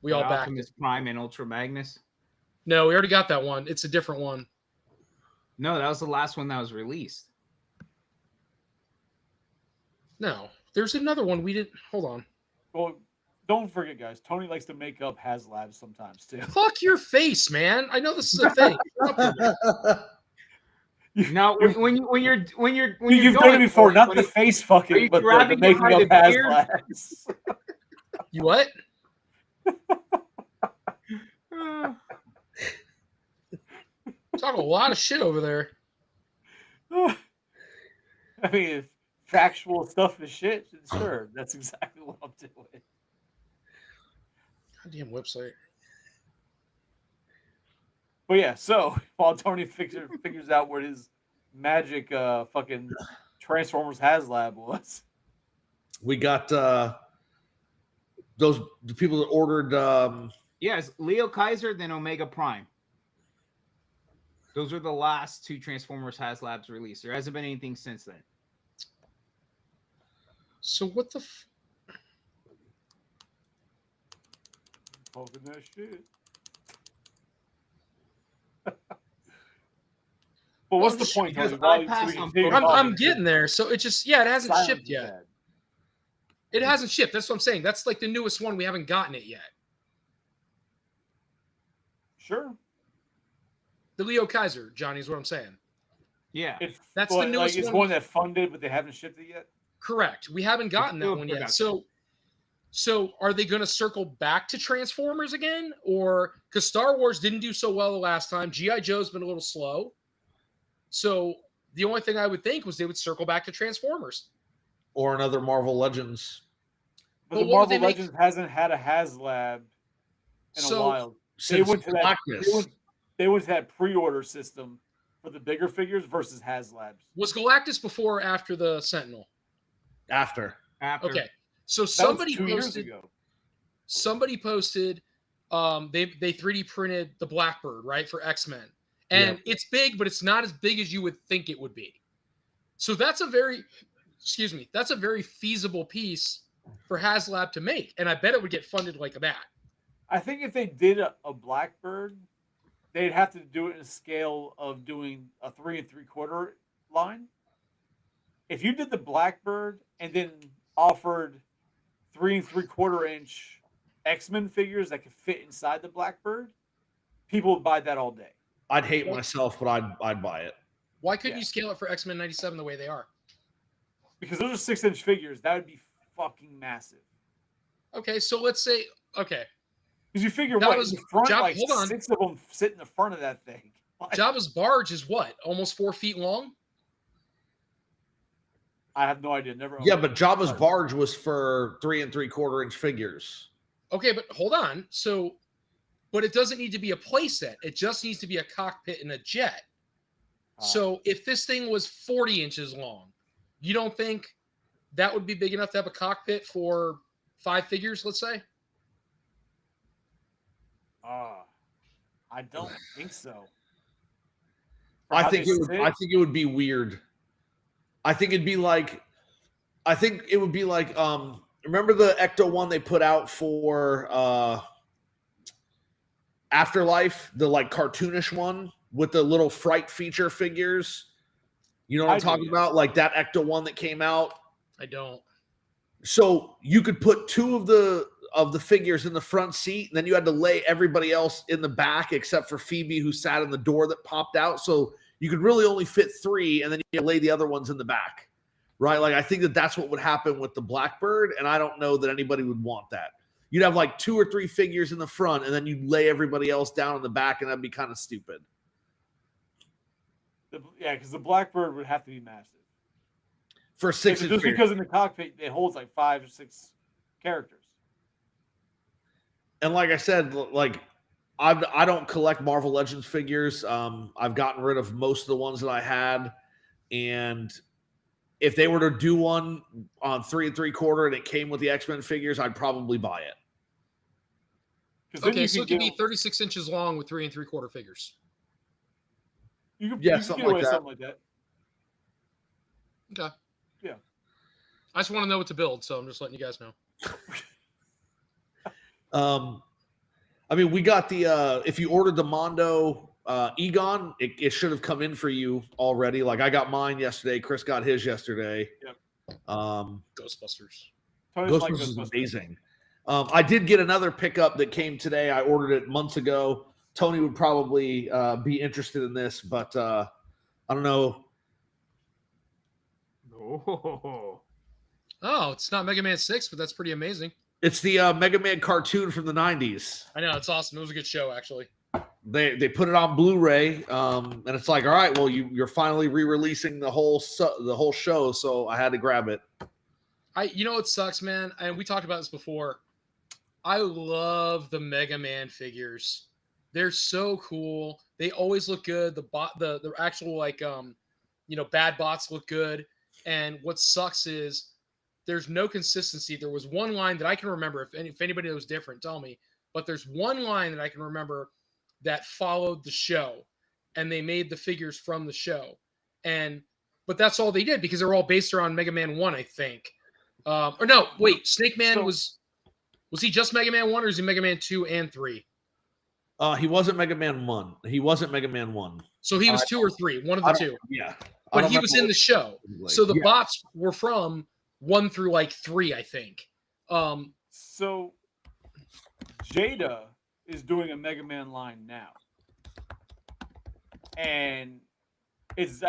We all backed Optimus Prime and Ultra Magnus. No, we already got that one. It's a different one. No, that was the last one that was released. No, there's another one we didn't. Hold on. Well, don't forget, guys. Tony likes to make up HasLabs sometimes too. Fuck your face, man. I know this is a thing. No, when you're You've done it before, not the face fucking, but the making up HasLabs. You what? Talk a lot of shit over there. I mean, if factual stuff is shit, sure, that's exactly what I'm doing. Goddamn website. But yeah, so while Tony figures out what his magic fucking Transformers HasLab was, we got the people that ordered. Yes, Leo Kaiser, then Omega Prime. Those are the last two Transformers HasLabs released. There hasn't been anything since then. So what the? Talking that shit. But what's the just- point, because Tony? I So we passed can on continue Pokemon. I'm talking. getting there. So it just, yeah, it hasn't Silence shipped is yet. bad. It hasn't shipped. That's what I'm saying. That's like the newest one. We haven't gotten it yet. Sure. The Leo Kaiser, Johnny, is what I'm saying. Yeah. That's the like, newest it's one. one that funded, but they haven't shipped it yet. Correct. We haven't gotten that still one yet. production. So are they going to circle back to Transformers again? Or because Star Wars didn't do so well the last time, G.I. Joe's been a little slow. So the only thing I would think was they would circle back to Transformers. Or another Marvel Legends. But But the what would they Marvel make- Legends hasn't had a HasLab in So- a while. They Since went to that. Galactus. They went to that pre-order system for the bigger figures versus HasLabs. Was Galactus before or after the Sentinel? After. After. Okay. So That somebody was 2 years posted. ago. Somebody posted. They 3D printed the Blackbird, right, for X-Men, and it's big, but it's not as big as you would think it would be. So that's a very feasible piece for HasLab to make, and I bet it would get funded like that. I think if they did a Blackbird, they'd have to do it in a scale of doing a 3 3/4 line. If you did the Blackbird and then offered 3 3/4 inch X-Men figures that could fit inside the Blackbird, people would buy that all day. I'd hate myself, but I'd buy it. Why couldn't Yeah. you scale it for X-Men 97 the way they are? Because those are 6-inch figures. That would be fucking massive. Okay, so let's say okay, Because you figure That what was- in the front, Job- like hold on. 6 of them sit in the front of that thing. Like, Jabba's barge is what, almost 4 feet long? I have no idea. Never. Yeah, owned but it. Jabba's barge was for 3 3/4 inch figures. Okay, but hold on. So, but it doesn't need to be a playset. It just needs to be a cockpit and a jet. So if this thing was 40 inches long, you don't think that would be big enough to have a cockpit for 5 figures, let's say? I don't think so. For I how think they it would. sit, I think it would be weird. I think it'd be like. I think it would be like. Remember the Ecto one they put out for Afterlife, the like cartoonish one with the little fright feature figures. You know what I I'm do, talking yes. about? Like that Ecto one that came out. I don't. So you could put 2 of the figures in the front seat, and then you had to lay everybody else in the back except for Phoebe, who sat in the door that popped out. So you could really only fit 3, and then you lay the other ones in the back, right? Like I think that's what would happen with the Blackbird, and I don't know that anybody would want that. You'd have like 2 or 3 figures in the front, and then you'd lay everybody else down in the back, and that'd be kind of stupid. Yeah, because the Blackbird would have to be massive. For 6 Just because in the cockpit it holds like 5 or 6 characters. And like I said, like I don't collect Marvel Legends figures. I've gotten rid of most of the ones that I had, and if they were to do one on 3 3/4 and it came with the X-Men figures, I'd probably buy it. 'Cause then Okay, you so it could could be get- 36 inches long with 3 3/4 figures. You could, Yeah, you could something get away like with that. something like that. Okay. Yeah. I just want to know what to build, so I'm just letting you guys know. I mean, we got the if you ordered the Mondo Egon, it should have come in for you already. Like I got mine yesterday. Chris got his yesterday. Yep. Ghostbusters. Tony's like Ghostbusters is Ghostbusters. amazing. I did get another pickup that came today. I ordered it months ago. Tony would probably be interested in this, but I don't know. Oh. Oh, it's not Mega Man 6, but that's pretty amazing. It's the Mega Man cartoon from the 90s. I know, it's awesome. It was a good show, actually. They put it on Blu-ray, and it's like, all right, well, you're finally re-releasing the whole show, so I had to grab it. You know what sucks, man? And we talked about this before. I love the Mega Man figures. They're so cool. They always look good. The actual bad bots look good. And what sucks is there's no consistency. There was one line that I can remember. If anybody knows different, tell me. But there's one line that I can remember that followed the show, and they made the figures from the show. But that's all they did because they're all based around Mega Man 1, I think. Or no, wait, Snake Man was he just Mega Man 1 or is he Mega Man 2 and 3? He wasn't Mega Man 1. He wasn't Mega Man 1. So he was 2 or 3, one of I the don't- two. Yeah. But he was in the show. So the bots were from 1 through like 3, I think. So Jada is doing a Mega Man line now, and it's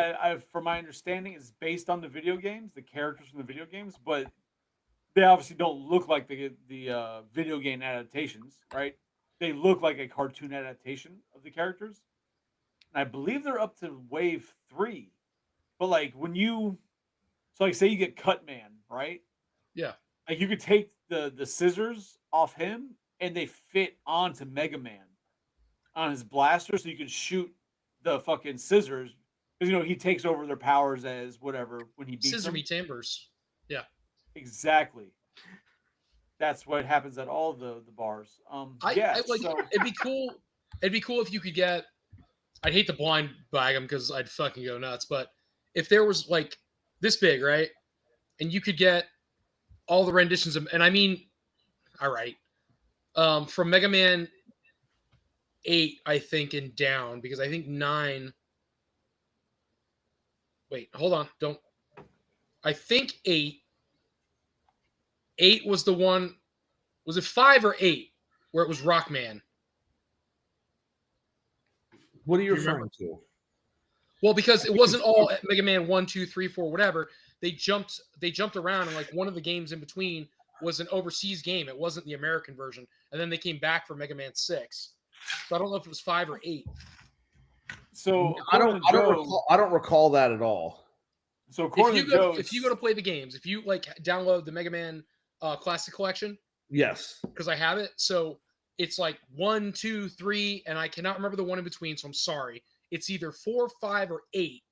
from my understanding, it's based on the video games, the characters from the video games, but they obviously don't look like the video game adaptations, right? They look like a cartoon adaptation of the characters, and I believe they're up to wave 3. But like when you, so like say you get Cut Man, right? Yeah. Like you could take the scissors off him, and they fit onto Mega Man on his blaster, so you can shoot the fucking scissors. Because he takes over their powers as whatever when he beats Scissor them. me timbers. Yeah. Exactly. That's what happens at all the bars. It'd be cool. It'd be cool if you could get. I'd hate to blind bag them because I'd fucking go nuts. But if there was like this big, right, and you could get all the renditions of, and I mean, all right, from Mega Man 8, I think, and down, because I think 9. Wait, hold on. Don't. I think 8. 8 was the one. Was it 5 or 8 where it was Rockman? What are you Do you referring to? Well, because it wasn't all Mega Man 1, 2, 3, 4, whatever. They jumped around, and like one of the games in between was an overseas game. It wasn't the American version, and then they came back for Mega Man 6. So I don't know if it was 5 or 8. So I don't recall that at all. So according if you go to play the games, if you like download the Mega Man Classic Collection, Yes, because I have it, so it's like 1, 2, 3, and I cannot remember the one in between. So I'm sorry. It's either 4, 5, or 8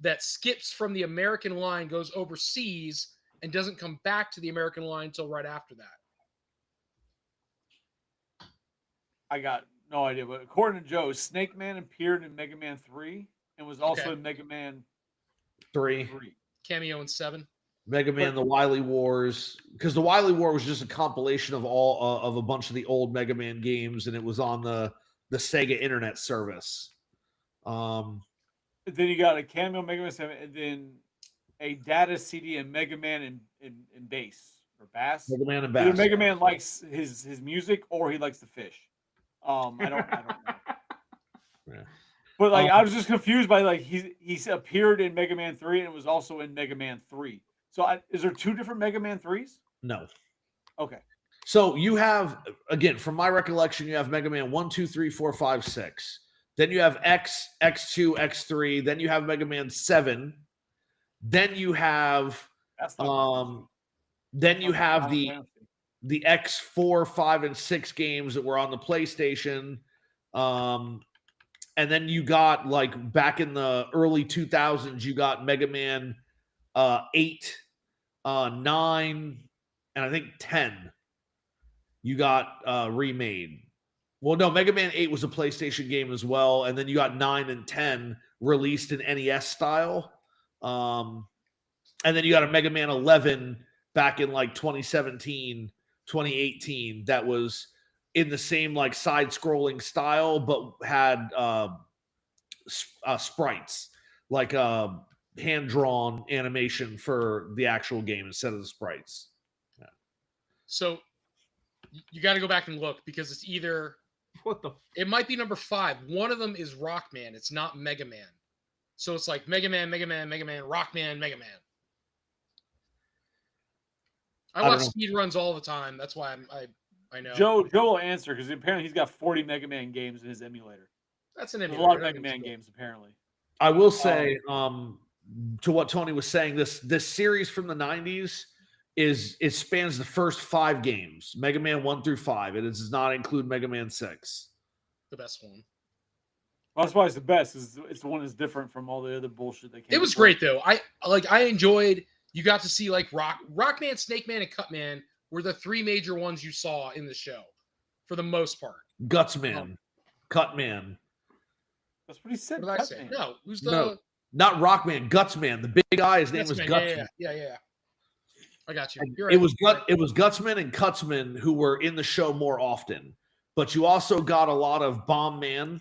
that skips from the American line, goes overseas, and doesn't come back to the American line until right after that. I got no idea, but according to Joe, Snake Man appeared in Mega Man 3 and was also in Mega Man 3. 3. Cameo in 7. Mega Man, the Wily Wars, because the Wily War was just a compilation of all of a bunch of the old Mega Man games, and it was on the Sega Internet service. Then you got a cameo Mega Man 7, and then a data CD and Mega Man in bass or bass. Mega Man and Either Bass. Mega Man likes his music or he likes to fish. I don't know. Yeah. But like I was just confused by like he's appeared in Mega Man 3 and was also in Mega Man 3. So is there 2 different Mega Man 3s? No. Okay. So you have, again, from my recollection, you have Mega Man 1, 2, 3, 4, 5, 6. Then you have X, X2, X3. Then you have Mega Man 7. Then you have then you have the X4, 5, and 6 games that were on the PlayStation. And then you got, like, back in the early 2000s, you got Mega Man 8, 9, and I think 10. You got remade. Well, no, Mega Man 8 was a PlayStation game as well. And then you got 9 and 10 released in NES style. And then you got a Mega Man 11 back in like 2017, 2018 that was in the same like side-scrolling style, but had sprites, like hand-drawn animation for the actual game instead of the sprites. Yeah. So you got to go back and look because it's either it might be number 5. One of them is Rockman. It's not Mega Man. So it's like Mega Man, Mega Man, Mega Man, Rockman, Mega Man. I watch speed runs all the time. That's why I know. Joe will answer because apparently he's got 40 Mega Man games in his emulator. That's an There's emulator. a lot of Mega Man games apparently. I will say, to what Tony was saying, this series from the 90s it spans the first 5 games, Mega Man 1 through 5. It does not include Mega Man 6. The best one. Well, that's why it's the best. It's the one that's different from all the other bullshit that came. It was before. great though. I enjoyed. You got to see like Rockman, Snake Man, and Cutman were the 3 major ones you saw in the show, for the most part. Gutsman, Cutman. That's what he said. What did I say? No, who's the? No, not Rockman. Gutsman. The big guy. His name was Gutsman. Yeah. I got you. It was Gutsman and Cutsman who were in the show more often. but you also got a lot of Bomb Man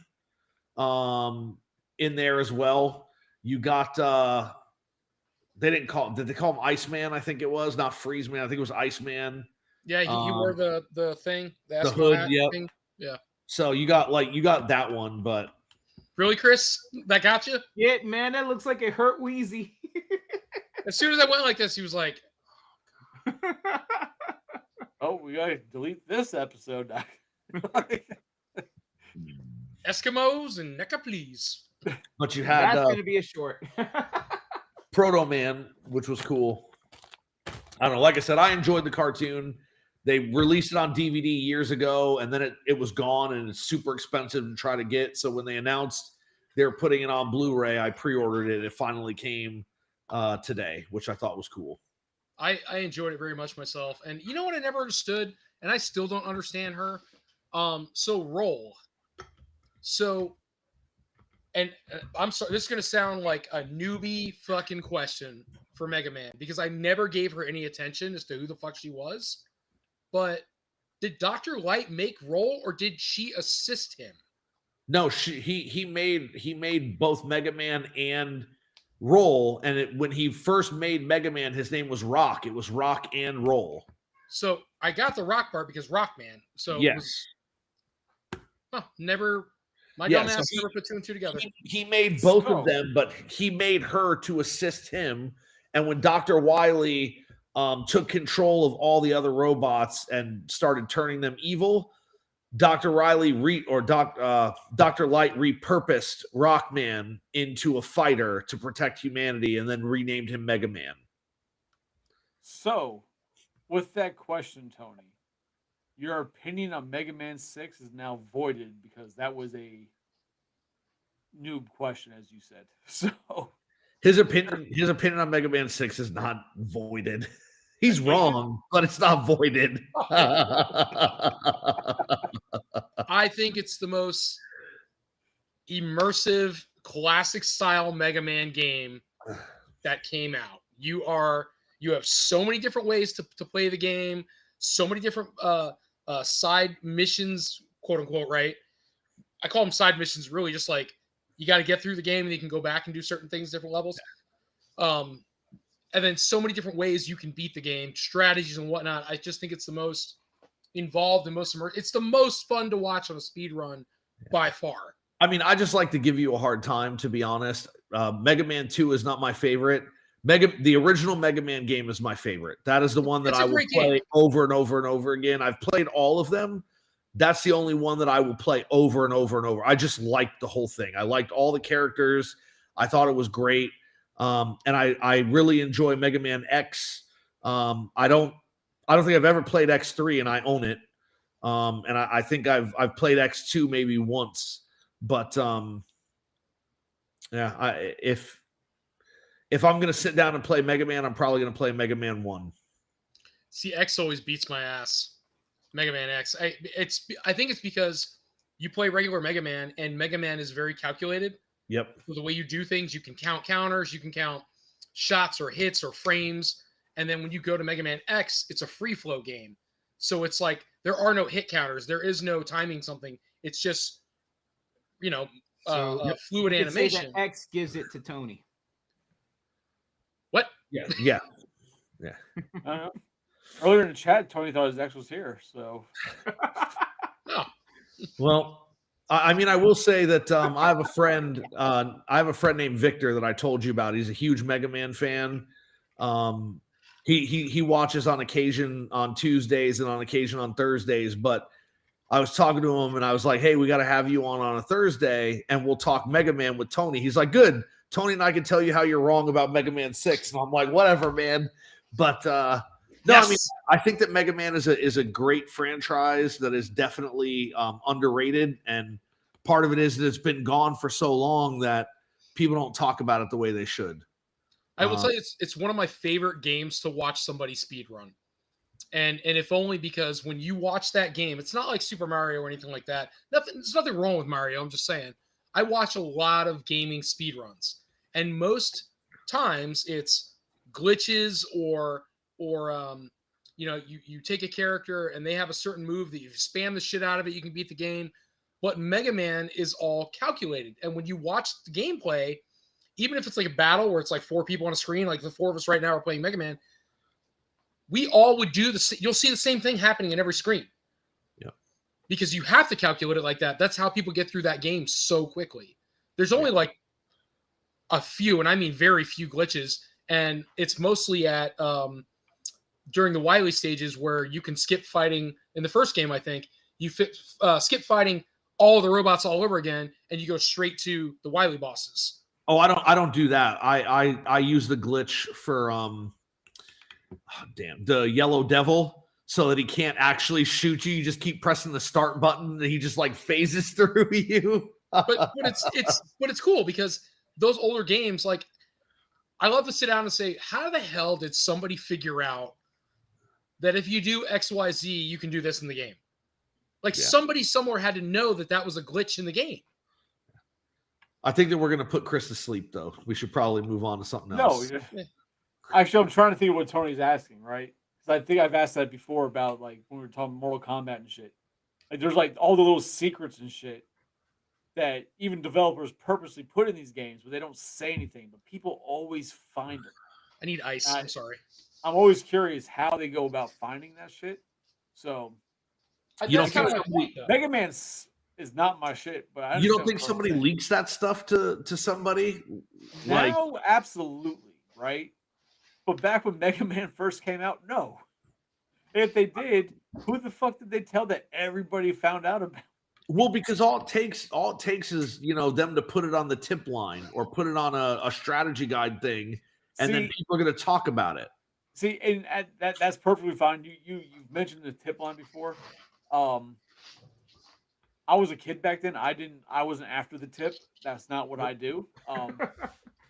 in there as well. You got they did they call him Iceman? I think it was, not Freeze Man. I think it was Iceman. Yeah, he wore the thing, the The Eskimo hood, hat yep. thing. Yeah. So you got that one, but Really, Chris? That got you? Yeah, man, that looks like it hurt Wheezy. As soon as I went like this, he was like, Oh, we gotta delete this episode. Eskimos and NECA, please. but you had That's gonna be a short. Proto Man, which was cool. I don't know. Like I said, I enjoyed the cartoon. They released it on DVD years ago, and then it was gone, and it's super expensive to try to get. So when they announced they were putting it on Blu-ray, I pre-ordered it. It finally came today, which I thought was cool. I enjoyed it very much myself. And you know what I never understood? And I still don't understand her. So Roll. So, and I'm sorry, this is going to sound like a newbie fucking question for Mega Man because I never gave her any attention as to who the fuck she was. But did Dr. Light make Roll or did she assist him? No, he made both Mega Man and Roll, and when he first made Mega Man, his name was Rock. It was Rock and Roll. So I got the Rock part because Rockman. So yes, never. My Yeah, dumb so ass never put two and two together. he made both of them, but he made her to assist him. And when Dr. Wily took control of all the other robots and started turning them evil, Dr. Riley Dr. Light repurposed Rockman into a fighter to protect humanity and then renamed him Mega Man. So, with that question, Tony, your opinion on Mega Man 6 is now voided because that was a noob question, as you said. So, His opinion on Mega Man 6 is not voided. He's wrong, but it's not voided. I think it's the most immersive, classic style Mega Man game that came out. You have so many different ways to play the game, so many different side missions, quote unquote, right? I call them side missions, really just like you got to get through the game and you can go back and do certain things, different levels. And then so many different ways you can beat the game, strategies and whatnot. I just think it's the most involved and most immersive. It's the most fun to watch on a speed run by far. I mean, I just like to give you a hard time, to be honest. Mega Man 2 is not my favorite. The original Mega Man game is my favorite. That is the one that I will play over and over and over again. I've played all of them. That's the only one that I will play over and over and over. I just liked the whole thing. I liked all the characters. I thought it was great. And I really enjoy Mega Man X. I don't think I've ever played X3, and I own it. And I think I've played X2 maybe once, but if I'm gonna sit down and play Mega Man, I'm probably gonna play Mega Man 1. See, X always beats my ass. Mega Man X. I think it's because you play regular Mega Man, and Mega Man is very calculated. Yep. So the way you do things, you can count counters, you can count shots or hits or frames. And then when you go to Mega Man X, it's a free flow game. So it's like there are no hit counters. There is no timing something. It's just, fluid animation. X gives it to Tony. What? Yeah. Earlier in the chat, Tony thought his ex was here. So, Oh. Well, I mean, I will say that I have a friend. I have a friend named Victor that I told you about. He's a huge Mega Man fan. He watches on occasion on Tuesdays and on occasion on Thursdays. But I was talking to him and I was like, "Hey, we got to have you on a Thursday and we'll talk Mega Man with Tony." He's like, "Good. Tony and I can tell you how you're wrong about Mega Man 6." And I'm like, "Whatever, man." But no, yes. I mean, I think that Mega Man is a great franchise that is definitely underrated, and part of it is that it's been gone for so long that people don't talk about it the way they should. I will tell you, it's one of my favorite games to watch somebody speedrun. And if only because when you watch that game, it's not like Super Mario or anything like that. There's nothing wrong with Mario. I'm just saying. I watch a lot of gaming speedruns, and most times it's glitches or you take a character and they have a certain move that you spam the shit out of it, you can beat the game. But Mega Man is all calculated. And when you watch the gameplay, even if it's like a battle where it's like 4 people on a screen, like the 4 of us right now are playing Mega Man, we all would do this. You'll see the same thing happening in every screen. Yeah. Because you have to calculate it like that. That's how people get through that game so quickly. There's only like a few, and I mean very few glitches. And it's mostly at during the Wily stages where you can skip fighting. In the first game, I think, you skip fighting all the robots all over again, and you go straight to the Wily bosses. Oh, I don't do that. I use the glitch for the Yellow Devil, so that he can't actually shoot you. You just keep pressing the start button, and he just like phases through you. but it's cool because those older games, like, I love to sit down and say, how the hell did somebody figure out that if you do XYZ, you can do this in the game? Like, somebody somewhere had to know that was a glitch in the game. I think that we're going to put Chris to sleep, though. We should probably move on to something else. No, actually, I'm trying to think of what Tony's asking, right? Because I think I've asked that before about, like, when we were talking Mortal Kombat and shit. Like, there's, like, all the little secrets and shit that even developers purposely put in these games, but they don't say anything. But people always find them. I need ice. I'm sorry. I'm always curious how they go about finding that shit. So, you don't think Mega Man is not my shit, but you don't think somebody leaks that stuff to somebody? Now, absolutely, right? But back when Mega Man first came out, no. If they did, who the fuck did they tell that everybody found out about? Well, because all it takes is them to put it on the tip line or put it on a strategy guide thing, and then people are going to talk about it. See, and that's perfectly fine. You've mentioned the tip line before. I was a kid back then. I wasn't after the tip. That's not what I do.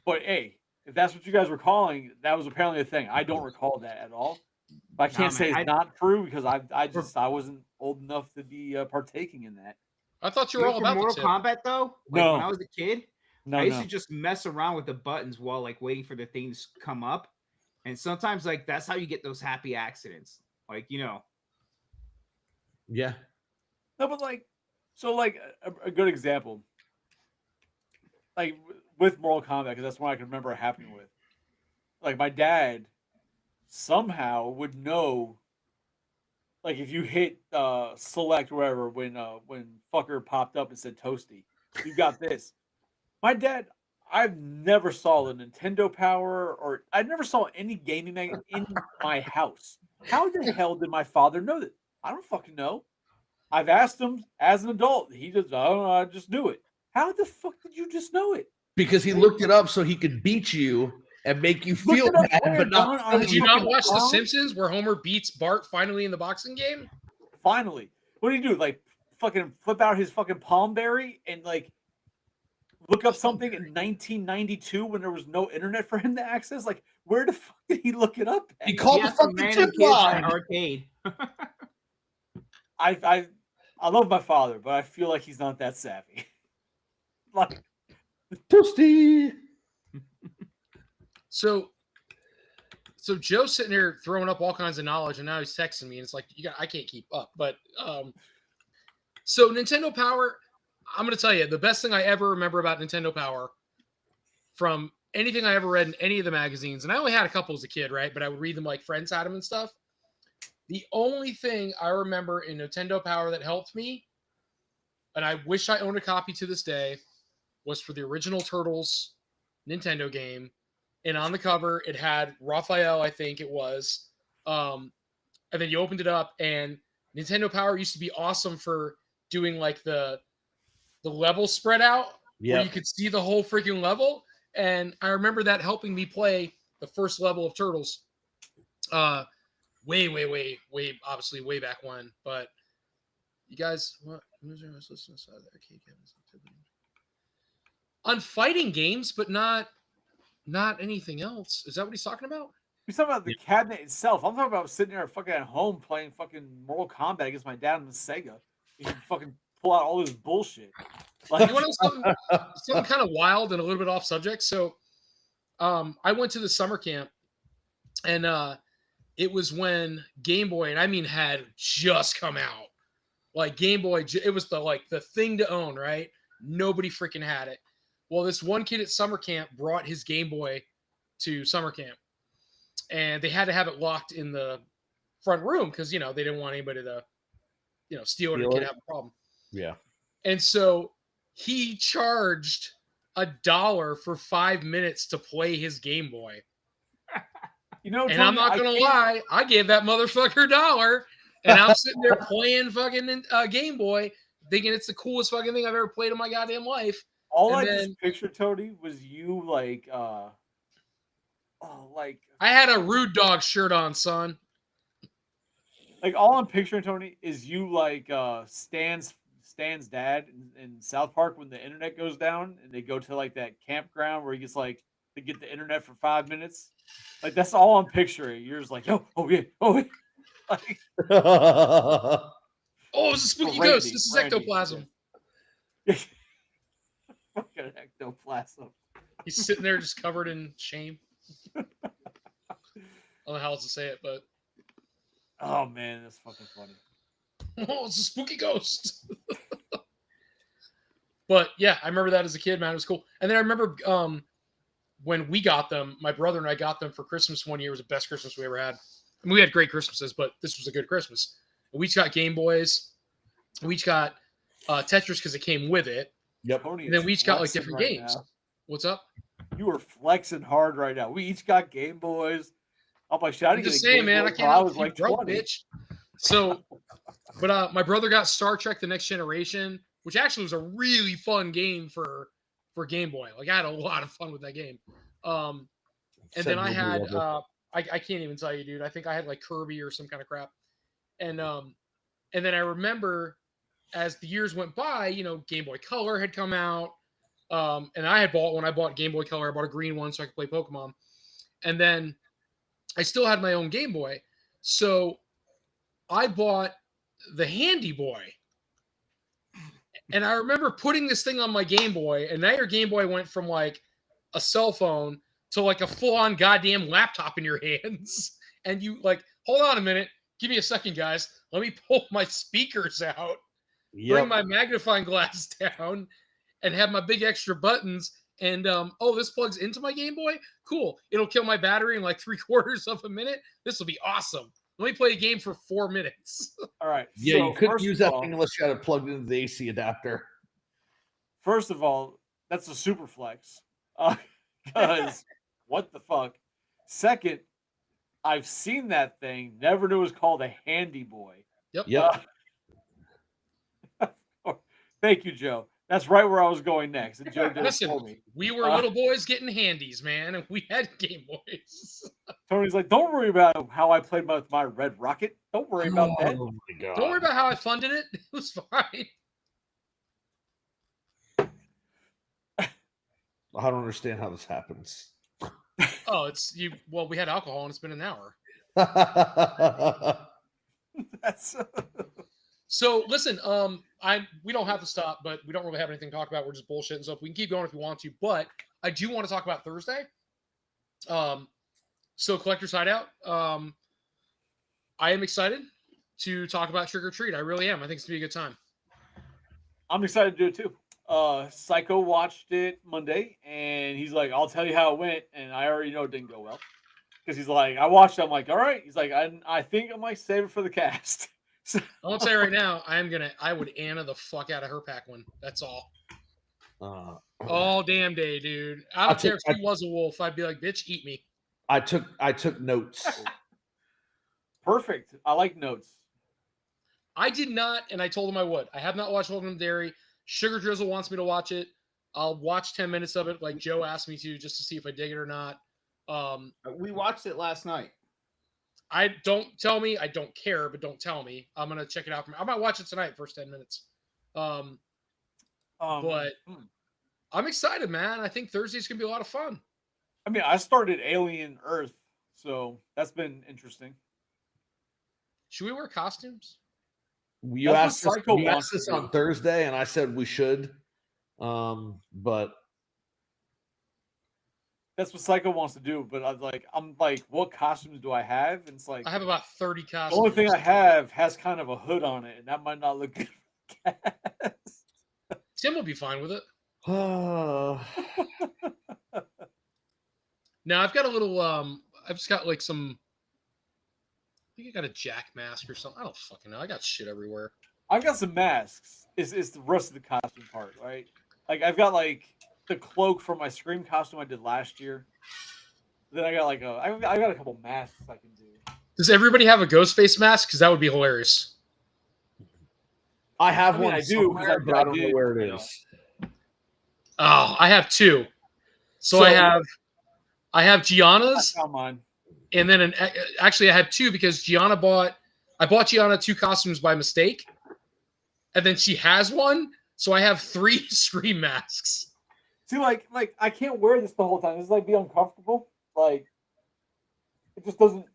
But hey, if that's what you guys were calling, that was apparently a thing. I don't recall that at all. But I can't say it's not true because I wasn't old enough to be partaking in that. I thought you were all about Mortal Kombat though. Like, no, when I was a kid, I used to just mess around with the buttons while like waiting for the things to come up, and sometimes like that's how you get those happy accidents. Like Yeah. No, but like, so like a good example, like with Mortal Kombat, because that's one I can remember happening with. Like my dad somehow would know, like if you hit select or whatever when fucker popped up and said Toasty, you got this. My dad, I've never saw the Nintendo Power or I never saw any gaming mag in my house. How the hell did my father know that? I don't fucking know. I've asked him as an adult. He just, I don't know, I just knew it. How the fuck did you just know it? Because he looked it up so he could beat you and make you feel bad, but not. Did you not watch The Simpsons where Homer beats Bart finally in the boxing game? Finally. What do you do? Like fucking flip out his fucking Palmberry and like look up something in 1992 when there was no internet for him to access? Like, where the fuck did he look it up at? He called the fucking tip line. Arcade. I love my father, but I feel like he's not that savvy. Like Toasty. So Joe's sitting here throwing up all kinds of knowledge, and now he's texting me, and it's like I can't keep up. But so Nintendo Power, I'm gonna tell you the best thing I ever remember about Nintendo Power from anything I ever read in any of the magazines, and I only had a couple as a kid, right? But I would read them like friends had them and stuff. The only thing I remember in Nintendo Power that helped me, and I wish I owned a copy to this day, was for the original Turtles Nintendo game. And on the cover, it had Raphael, I think it was. And then you opened it up, and Nintendo Power used to be awesome for doing like the level spread out, where you could see the whole freaking level. And I remember that helping me play the first level of Turtles. Way, obviously way back when. But you guys, what? On fighting games, but not anything else. Is that what he's talking about? He's talking about the cabinet itself. I'm talking about sitting there fucking at home playing fucking Mortal Kombat against my dad on the Sega. He can fucking pull out all this bullshit. Like, you want to know something kind of wild and a little bit off subject? So I went to the summer camp, and it was when Game Boy, and I mean had just come out. Like Game Boy, it was the thing to own, right? Nobody freaking had it. Well, this one kid at summer camp brought his Game Boy to summer camp, and they had to have it locked in the front room because they didn't want anybody to steal it or the kid have a problem. Yeah. And so he charged $1 for 5 minutes to play his Game Boy. And Tony, I'm not gonna lie, I gave that motherfucker $1, and I'm sitting there playing fucking Game Boy, thinking it's the coolest fucking thing I've ever played in my goddamn life. All I just pictured, Tony, was you like I had a Rude Dog shirt on, son. Like all I'm picturing, Tony, is you like Stan's dad in South Park when the internet goes down and they go to like that campground where he gets like to get the internet for 5 minutes. Like that's all I'm picturing. You're just like, oh yeah. Like, oh, it's a spooky Randy, ghost. This is ectoplasm. Fucking ectoplasm. He's sitting there just covered in shame. I don't know how else to say it, but oh man, that's fucking funny. oh, it's a spooky ghost. But yeah, I remember that as a kid, man. It was cool. And then I remember when we got them, my brother and I got them for Christmas one year. It was the best Christmas we ever had. I mean, we had great Christmases, but this was a good Christmas. We each got Game Boys. We each got Tetris because it came with it. Yep. Tony And then is we each got like flexing different right games. now. What's up? You are flexing hard right now. We each got Game Boys. I'm like, I'm just saying, man. I can't I help was if you like broke, 20. bitch. So, but my brother got Star Trek: The Next Generation, which actually was a really fun game for Game Boy. Like I had a lot of fun with that game. And then I had I can't even tell you, dude. I think I had like Kirby or some kind of crap. And then I remember as the years went by, Game Boy Color had come out. And when I bought Game Boy Color, I bought a green one so I could play Pokemon. And then I still had my own Game Boy. So I bought the Handy Boy. And I remember putting this thing on my Game Boy, and now your Game Boy went from like a cell phone to like a full-on goddamn laptop in your hands. And you like, hold on a minute. Give me a second, guys. Let me pull my speakers out, bring my magnifying glass down, and have my big extra buttons. And this plugs into my Game Boy? Cool. It'll kill my battery in like 3/4 of a minute. This will be awesome. Let me play a game for 4 minutes. All right. Yeah, so you couldn't first use of that all- thing unless you had it plugged into the AC adapter. First of all, that's a super flex. Because what the fuck? Second, I've seen that thing. Never knew it was called a Handy Boy. Yep. Thank you, Joe. That's right where I was going next. And Joe did it Listen, for me. we were little boys getting handies, man, and we had Game Boys. Tony's like, don't worry about how I played with my Red Rocket. Don't worry about that. Oh my god. Don't worry about how I funded it. It was fine. I don't understand how this happens. Oh, it's you. Well, we had alcohol and it's been an hour. That's So listen, we don't have to stop, but we don't really have anything to talk about. We're just bullshitting. So we can keep going if we want to, but I do want to talk about Thursday. So Collector's Hideout. I am excited to talk about Trick or Treat. I really am. I think it's gonna be a good time. I'm excited to do it too. Psycho watched it Monday, and he's like, "I'll tell you how it went," and I already know it didn't go well because he's like, "I watched it." I'm like, "All right." He's like, "I think I might save it for the cast." So, I won't say right now. I would Anna the fuck out of her Pac-Man. That's all. All damn day, dude. I don't care if she was a wolf. I'd be like, "Bitch, eat me." I took notes. perfect. I like notes. I did not, and I told him I would. I have not watched Welcome to Dairy. Sugar Drizzle wants me to watch it. I'll watch 10 minutes of it, like Joe asked me to, just to see if I dig it or not. We watched it last night. Don't tell me. I don't care, but don't tell me. I'm gonna check it out. I might watch it tonight, first 10 minutes. But I'm excited, man. I think Thursday's gonna be a lot of fun. I mean, I started Alien Earth, so that's been interesting. Should we wear costumes? You That's asked what us, Psycho you wants asked to us do. on Thursday, and I said we should. But That's what Psycho wants to do, but I'm like, what costumes do I have? And it's like I have about 30 the costumes. only thing I have has kind of a hood on it, and that might not look good for cats. Tim will be fine with it. Oh. Now I've got a little. I've just got like some. I think I got a Jack mask or something. I don't fucking know. I got shit everywhere. I've got some masks. It's the rest of the costume part, right? Like I've got like the cloak from my Scream costume I did last year. Then I got like I got a couple masks I can do. Does everybody have a ghost face mask? Because that would be hilarious. I have I mean, one. I do, because somewhere, but I don't know did, where it you know. is. Oh, I have two. So I have I Gianna's, found mine. and then actually I had two because I bought Gianna two costumes by mistake, and then she has one, so I have 3 Scream masks. See, like I can't wear this the whole time. This is like be uncomfortable. Like it just doesn't.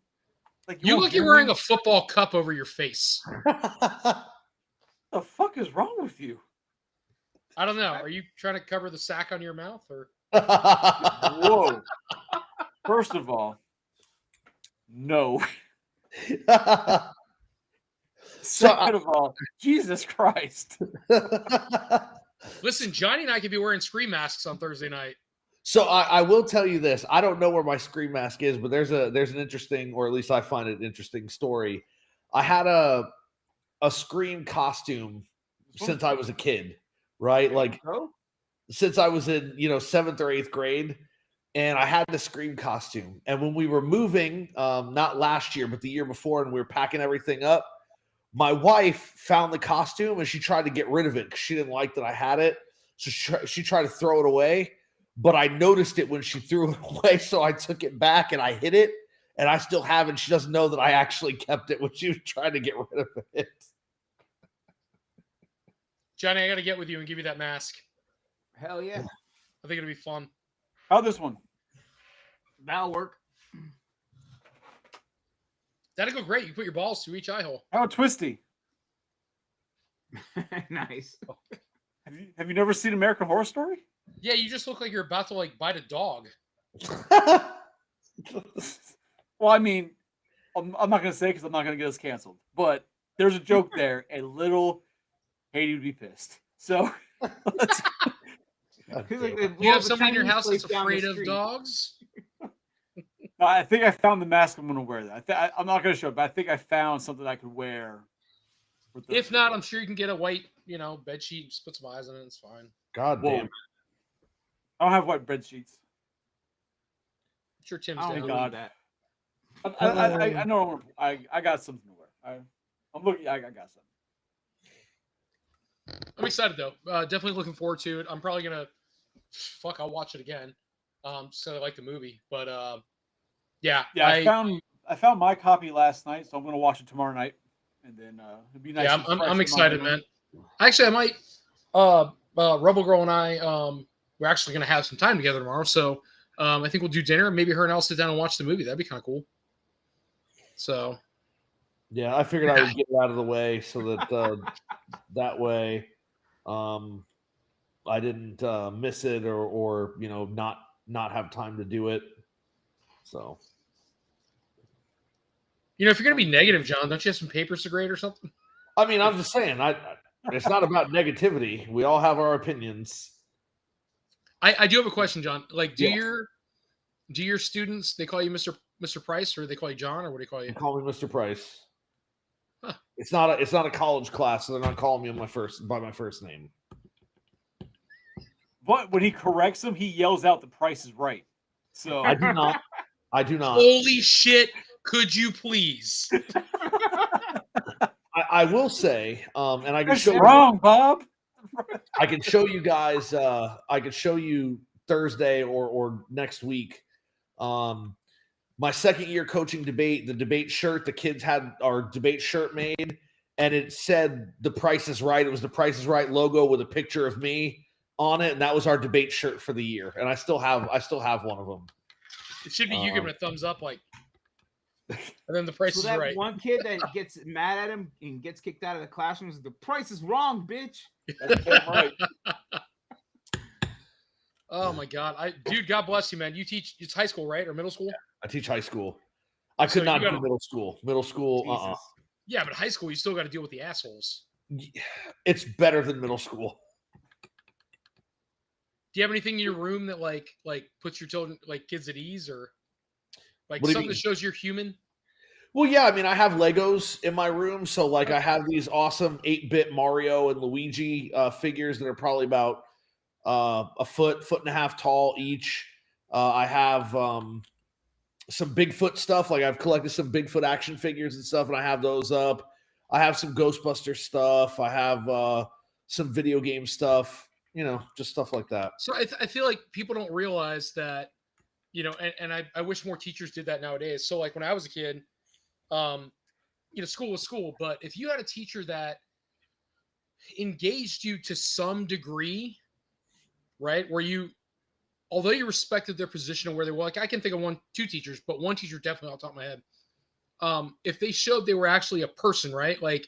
Like You won't look like you're hear wearing me? a football cup over your face. What the fuck is wrong with you? I don't know. Are you trying to cover the sack on your mouth, or Whoa. First of all, no. Second of all, Jesus Christ. listen? Johnny and I could be wearing Scream masks on Thursday night. So I will tell you this. I don't know where my Scream mask is, but there's an interesting, or at least I find it an interesting story. I had a Scream costume since I was a kid, right? Like Bro? since I was in 7th or 8th grade, and I had the Scream costume. And when we were moving, not last year, but the year before, and we were packing everything up, my wife found the costume and she tried to get rid of it because she didn't like that I had it. So she tried to throw it away. But I noticed it when she threw it away, so I took it back and I hid it, and I still have it. She doesn't know that I actually kept it when she was trying to get rid of it. Johnny, I got to get with you and give you that mask. Hell yeah. I think it'll be fun. How this one? That'll work. That'll go great. You put your balls through each eye hole. How twisty? Nice. Have you never seen American Horror Story? Yeah, you just look like you're about to like bite a dog. Well, I mean, I'm not gonna say because I'm not gonna get us canceled. But there's a joke there, and little Haiti would be pissed. So let's, You have somebody in your house that's afraid of dogs? I think I found the mask. I'm gonna wear that. I'm not gonna show it, but I think I found something I could wear. If not, I'm sure you can get a white, bed sheet. Just put some eyes on it. It's fine. God Whoa. damn. I don't have white bed sheets. I'm sure Tim's I don't down. believe that. I know. I got something to wear. I'm looking. I got something. I'm excited though. Definitely looking forward to it. I'm probably gonna I'll watch it again. So I like the movie, but yeah. I found my copy last night, so I'm gonna watch it tomorrow night, and then it'd be nice. Yeah, I'm excited, man. Actually, I might. Rebel Girl and I, we're actually gonna have some time together tomorrow, so I think we'll do dinner. Maybe her and I'll sit down and watch the movie. That'd be kind of cool. So. Yeah, I figured I would get it out of the way so that that way I didn't miss it or not have time to do it. So, if you're gonna be negative, John, don't you have some papers to grade or something? I mean, I'm just saying, it's not about negativity. We all have our opinions. I do have a question, John. Like, do Yeah. your students, they call you Mr. Price, or they call you John, or what do they call you? Call me Mr. Price. Huh. It's not a college class, so they're not calling me by my first name. But when he corrects him, he yells out, "The price is right." So I do not. I do not. Holy shit! Could you please? I will say, and I can that's show wrong, Bob. I can show you guys. I could show you Thursday or next week. My second year coaching debate, the debate shirt, the kids had our debate shirt made, and it said "The Price is Right." It was the Price is Right logo with a picture of me on it, and that was our debate shirt for the year. And I still have one of them. It should be you giving a thumbs up, like, and then the price So is that right. one kid that gets mad at him and gets kicked out of the classroom is the price is wrong, bitch. That's damn right. Oh my god, dude, God bless you, man. You teach it's high school, right, or middle school? I teach high school. I So could you not gotta- do middle school. Middle school, Jesus. Yeah, but high school, you still got to deal with the assholes. It's better than middle school. Do you have anything in your room that like puts your children like kids at ease, or like What do you something mean? that shows you're human? Well, yeah, I mean, I have Legos in my room, so like I have these awesome 8-bit Mario and Luigi figures that are probably about a foot and a half tall each. I have some Bigfoot stuff, like I've collected some Bigfoot action figures and stuff, and I have those up. I have some Ghostbuster stuff. I have some video game stuff, just stuff like that. So I feel like people don't realize that, and I wish more teachers did that nowadays. So like when I was a kid, school was school, but if you had a teacher that engaged you to some degree, right, where although you respected their position and where they were, like I can think of two teachers, but one teacher definitely off the top of my head. If they showed they were actually a person, right? Like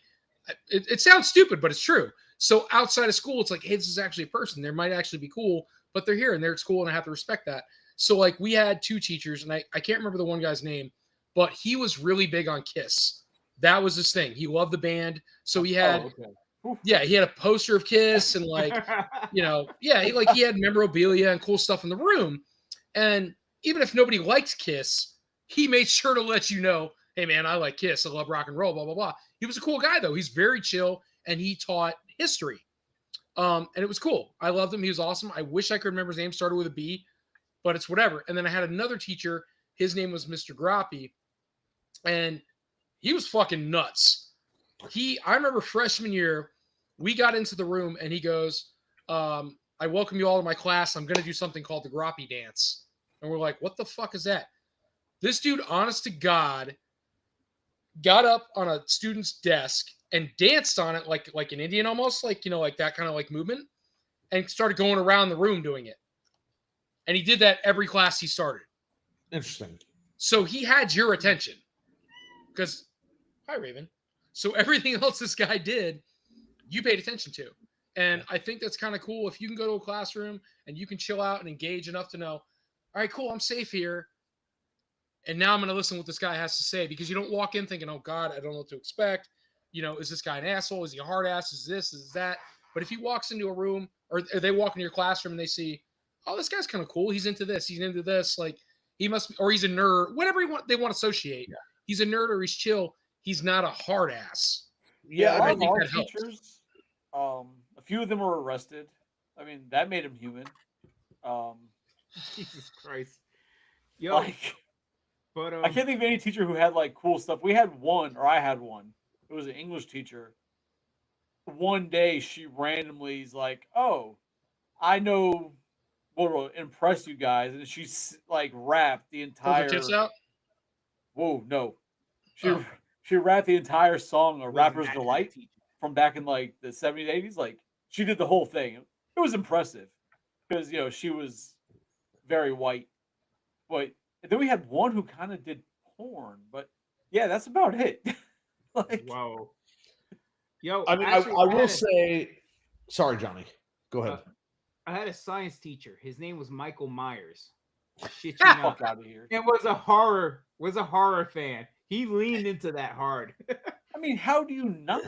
it sounds stupid, but it's true. So outside of school, it's like, hey, this is actually a person. They might actually be cool, but they're here and they're at school and I have to respect that. So like we had two teachers, and I can't remember the one guy's name, but he was really big on Kiss. That was his thing. He loved the band. So he had, he had a poster of Kiss and like, he had memorabilia and cool stuff in the room. And even if nobody liked Kiss, he made sure to let you know, hey man, I like Kiss. I love rock and roll, blah, blah, blah. He was a cool guy though. He's very chill and he taught history. And it was cool. I loved him. He was awesome. I wish I could remember his name, started with a B, but it's whatever. And then I had another teacher. His name was Mr. Grappi, and he was fucking nuts. I remember freshman year, we got into the room and he goes, I welcome you all to my class. I'm going to do something called the Grappi dance. And we're like, what the fuck is that? This dude, honest to God, got up on a student's desk and danced on it like an Indian almost, like that kind of like movement, and started going around the room doing it. And he did that every class he started. Interesting. So he had your attention because, hi, Raven. So everything else this guy did, you paid attention to. And I think that's kind of cool. If you can go to a classroom and you can chill out and engage enough to know, all right, cool, I'm safe here. And now I'm going to listen to what this guy has to say, because you don't walk in thinking, oh God, I don't know what to expect. Is this guy an asshole? Is he a hard ass? Is this, is that? But if he walks into a room or they walk into your classroom and they see, oh, this guy's kind of cool. He's into this. He's into this. Like he must, or he's a nerd, whatever they want to associate. Yeah. He's a nerd or he's chill. He's not a hard ass. Yeah, I I think that helps. teachers, a few of them were arrested. I mean, that made him human. Jesus Christ. Yo, but I can't think of any teacher who had like cool stuff. I had one. It was an English teacher. One day she randomly is like, "Oh, I know what will impress you guys," and she's like rapped the entire. Tits out? Whoa, no. She rapped the entire song "A Rapper's Delight" from back in like the 70s, 80s. Like she did the whole thing. It was impressive because she was very white. But then we had one who kind of did porn. But yeah, that's about it. Like, wow. Yo, I mean, actually, I will say, sorry, Johnny. Go ahead. I had a science teacher. His name was Michael Myers. Shit, fuck out of here. And was a horror fan. He leaned into that hard. I mean, how do you not?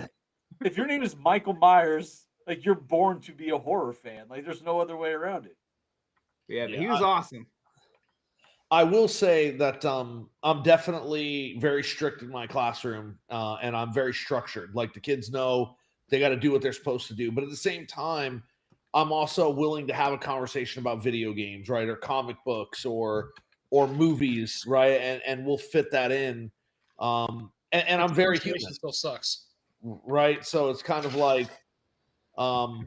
If your name is Michael Myers, like you're born to be a horror fan. Like there's no other way around it. Yeah, but he was awesome. I will say that I'm definitely very strict in my classroom, and I'm very structured. Like the kids know they got to do what they're supposed to do. But at the same time, I'm also willing to have a conversation about video games, right, or comic books, or movies, right, and we'll fit that in. And I'm very human. Still sucks, right? So it's kind of like, I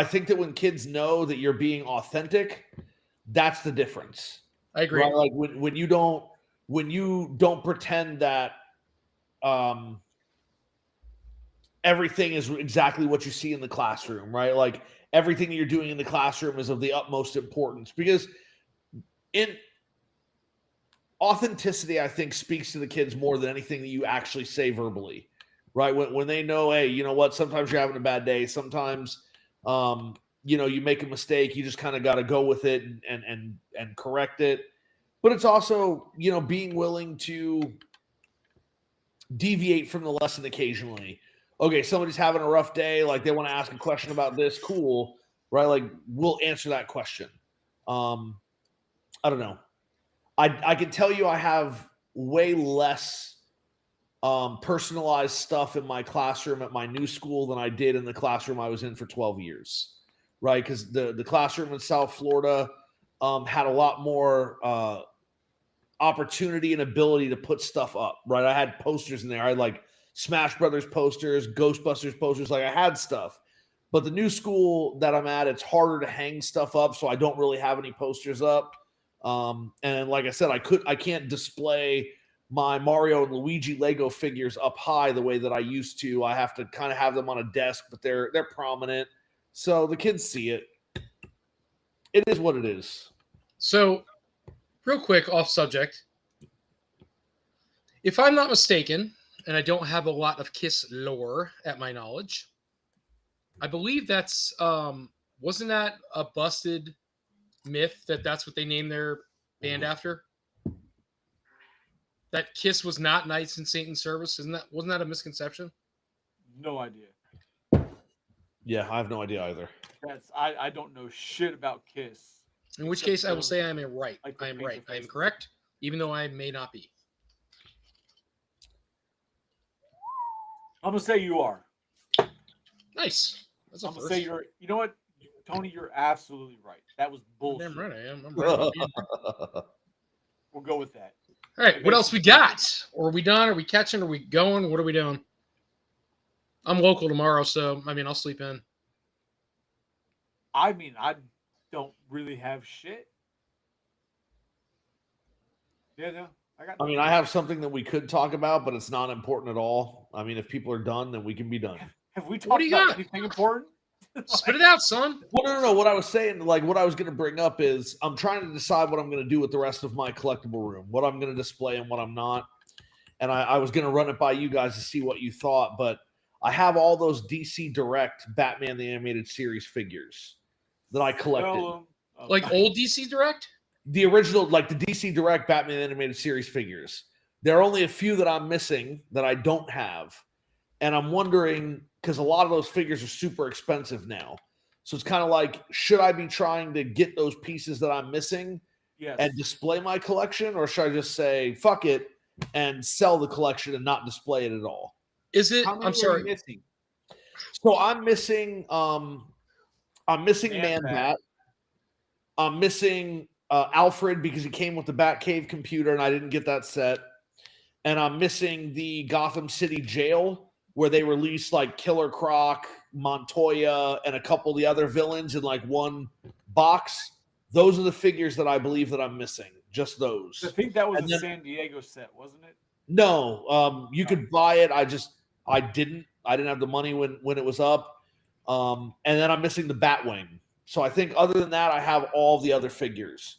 think that when kids know that you're being authentic, that's the difference. I agree. Right? Like when you don't pretend that everything is exactly what you see in the classroom, right? Like everything that you're doing in the classroom is of the utmost importance, because in authenticity, I think, speaks to the kids more than anything that you actually say verbally, right? When they know, hey, you know what? Sometimes you're having a bad day. Sometimes, you make a mistake, you just kind of got to go with it and correct it. But it's also, being willing to deviate from the lesson occasionally. Okay, somebody's having a rough day, like they want to ask a question about this, cool, right? Like we'll answer that question. I don't know. I can tell you I have way less personalized stuff in my classroom at my new school than I did in the classroom I was in for 12 years, right? Because the classroom in South Florida had a lot more opportunity and ability to put stuff up, right? I had posters in there. I had like Smash Brothers posters, Ghostbusters posters, like I had stuff. But the new school that I'm at, it's harder to hang stuff up, so I don't really have any posters up. And like I said, I can't display my Mario and Luigi Lego figures up high the way that I used to. I have to kind of have them on a desk, but they're prominent, so the kids see it. It is what it is. So, real quick, off subject. If I'm not mistaken, and I don't have a lot of Kiss lore at my knowledge, I believe that's wasn't that a busted myth that's what they named their band after? That Kiss was not Knights in Satan's Service, wasn't that a misconception? No idea. Yeah, I have no idea either. I don't know shit about Kiss. In which case, I will say I am right. Like I am right. I am correct, even though I may not be. I'm gonna say you are. Nice. That's a I'm gonna first. say you're. You know what, Tony? You're absolutely right. That was bullshit. Damn right I am. I'm right. We'll go with that. All right, what else we got? Or are we done? Are we catching? Are we going? What are we doing? I'm local tomorrow, so I'll sleep in. I don't really have shit. Yeah, no, I got. I have something that we could talk about, but it's not important at all. If people are done, then we can be done. Have we What talked do you about got? anything important? Spit it out, son. Well, no. What I was saying, like what I was going to bring up is I'm trying to decide what I'm going to do with the rest of my collectible room, what I'm going to display and what I'm not. And I was going to run it by you guys to see what you thought, but I have all those DC Direct Batman the Animated Series figures that I collected. Like old DC Direct? The original, like the DC Direct Batman Animated Series figures. There are only a few that I'm missing that I don't have. And I'm wondering, because a lot of those figures are super expensive now. So it's kind of like, should I be trying to get those pieces that I'm missing and display my collection? Or should I just say, fuck it, and sell the collection and not display it at all? Is it? How many I'm sorry. are you missing? So I'm missing Man-Bat. I'm missing Alfred because he came with the Batcave computer and I didn't get that set. And I'm missing the Gotham City jail where they released like Killer Croc, Montoya, and a couple of the other villains in like one box. Those are the figures that I believe that I'm missing. Just those. I think that was a San Diego set, wasn't it? No, you could buy it. I didn't have the money when it was up. And then I'm missing the Batwing. So I think other than that, I have all the other figures.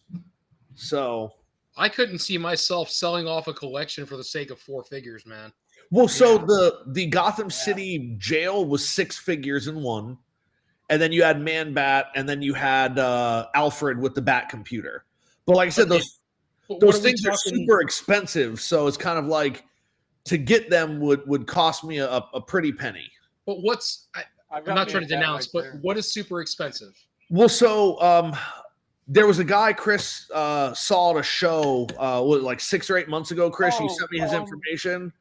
So I couldn't see myself selling off a collection for the sake of 4 figures, man. Well, so the Gotham City jail was 6 figures in one. And then you had Man-Bat, and then you had Alfred with the Bat computer. But like I said, those things are super expensive. So it's kind of like to get them would cost me a pretty penny. But I'm not trying to denounce, but what is super expensive? Well, so there was a guy Chris saw at a show like 6 or 8 months ago. Chris, you sent me his information.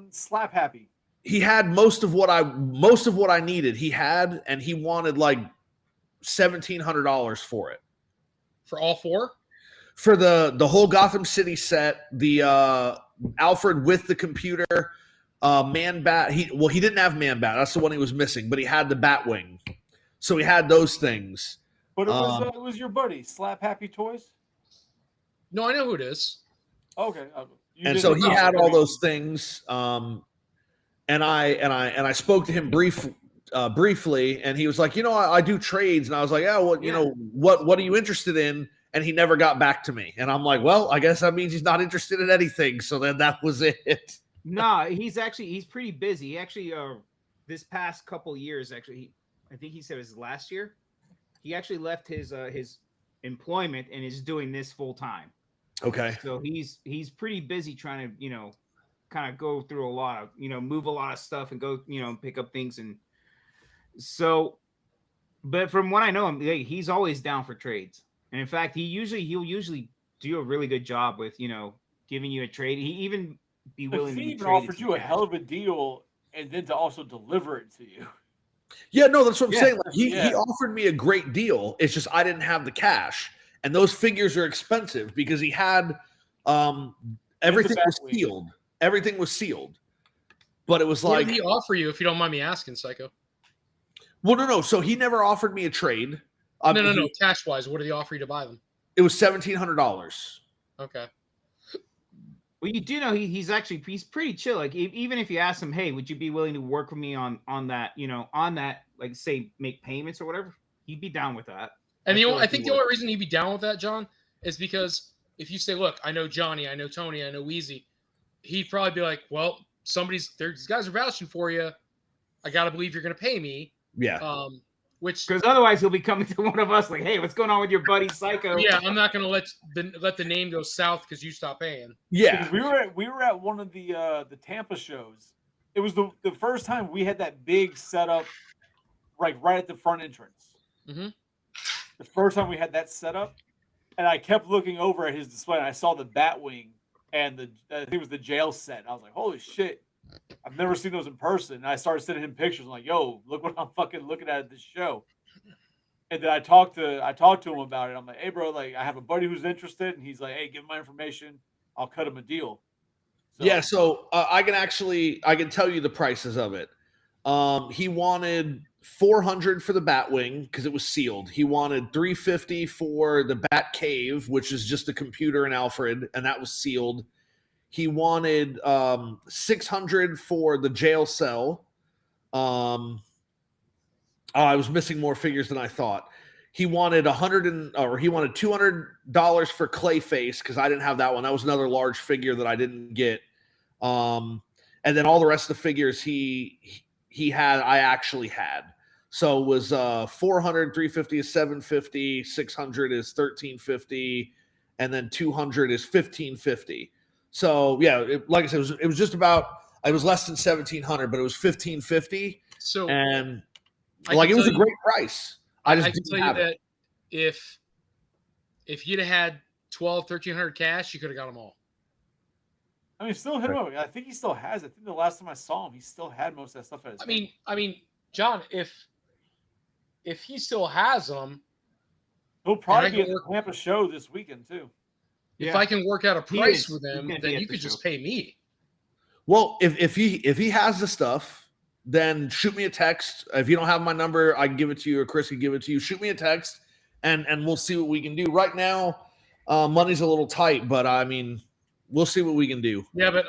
Slap Happy. He had most of what I needed. He had, and he wanted like $1,700 for it. For all 4? For the whole Gotham City set, the Alfred with the computer, Man-Bat. He didn't have Man-Bat. That's the one he was missing, but he had the Batwing. So he had those things. But it was your buddy, Slap Happy Toys? No, I know who it is. Okay. And so he had all those things. And I spoke to him briefly, and he was like, I do trades. And I was like, what are you interested in? And he never got back to me. And I'm like, well, I guess that means he's not interested in anything. So then that was it. Nah, he's pretty busy. He actually, this past couple years, I think he said it was last year. He actually left his employment and is doing this full time. Okay. So he's pretty busy trying to, kind of go through a lot of, move a lot of stuff and go, pick up things. And so, but from what I know, he's always down for trades. And in fact, he'll usually do a really good job with, giving you a trade. He even be willing to he be even traded offered to you a cash. hell of a deal and then to also deliver it to you. Yeah, no, that's what I'm Yeah. saying. Like, he Yeah. offered me a great deal. It's just I didn't have the cash, and those figures are expensive because he had everything was Batwing. sealed. Everything was sealed, but it was What like, did he offer you, if you don't mind me asking, Psycho? well, no. So he never offered me a trade. No. Cash wise, what did he offer you to buy them? It was $1,700. Okay. Well, you do know he's pretty chill. Like even if you ask him, hey, would you be willing to work with me on that, like say make payments or whatever, he'd be down with that. And feel I like think he the would. only reason he'd be down with that, John, is because if you say, look, I know Johnny, I know Tony, I know Wheezy, he'd probably be like, well, these guys are vouching for you. I got to believe you're going to pay me. Yeah. Which, Because otherwise he'll be coming to one of us like, hey, what's going on with your buddy Psycho? yeah, I'm not going to let the name go south because you stop paying. Yeah. Because we were at one of the Tampa shows. It was the first time we had that big setup, right at the front entrance. Mm-hmm. The first time we had that setup, and I kept looking over at his display, and I saw the Batwing and I think it was the jail set. I was like, holy shit, I've never seen those in person. And I started sending him pictures. I'm like, yo, look what I'm fucking looking at this show. And then I talked to him about it. I'm like, hey, bro, like I have a buddy who's interested, and he's like, hey, give him my information. I'll cut him a deal. Yeah, so I can tell you the prices of it. He wanted $400 for the Batwing because it was sealed. He wanted $350 for the Bat Cave, which is just a computer and Alfred, and that was sealed. He wanted $600 for the jail cell. I was missing more figures than I thought. He wanted $200 for Clayface because I didn't have that one. That was another large figure that I didn't get. And then all the rest of the figures he had, I actually had. So it was 400, 350 is 750, 600 is 1350, and then 200 is 1550. So yeah, like I said, it was just about, it was less than 1700, but it was 1550. So, and I like can it was a tell you- great price. I can tell you that if you'd have had $1,300 cash, you could have got them all. I mean, still hit him up. I think he still has it. I think the last time I saw him, he still had most of that stuff at his hand. I mean, John, if he still has them, He'll probably and I be at can the Tampa show this weekend too. if I can work out a He price is. with He's him, gonna be then at you the could just show. pay me. Well, if he has the stuff, then shoot me a text. If you don't have my number, I can give it to you, or Chris can give it to you. Shoot me a text, and we'll see what we can do. Right now, money's a little tight, but I mean, we'll see what we can do. Yeah, but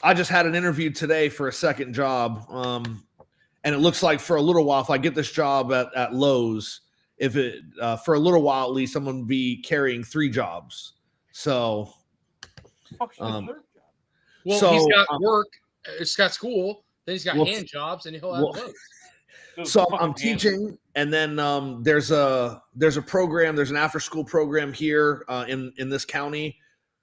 I just had an interview today for a second job, and it looks like for a little while, if I get this job at Lowe's, for a little while at least, I'm going to be carrying 3 jobs. So, Fuck, your third job. well, So, he's got work, he's got school, then he's got well, hand jobs, and he'll have both. Those so fucking I'm hands. teaching, and then there's a program, there's an after school program here in this county.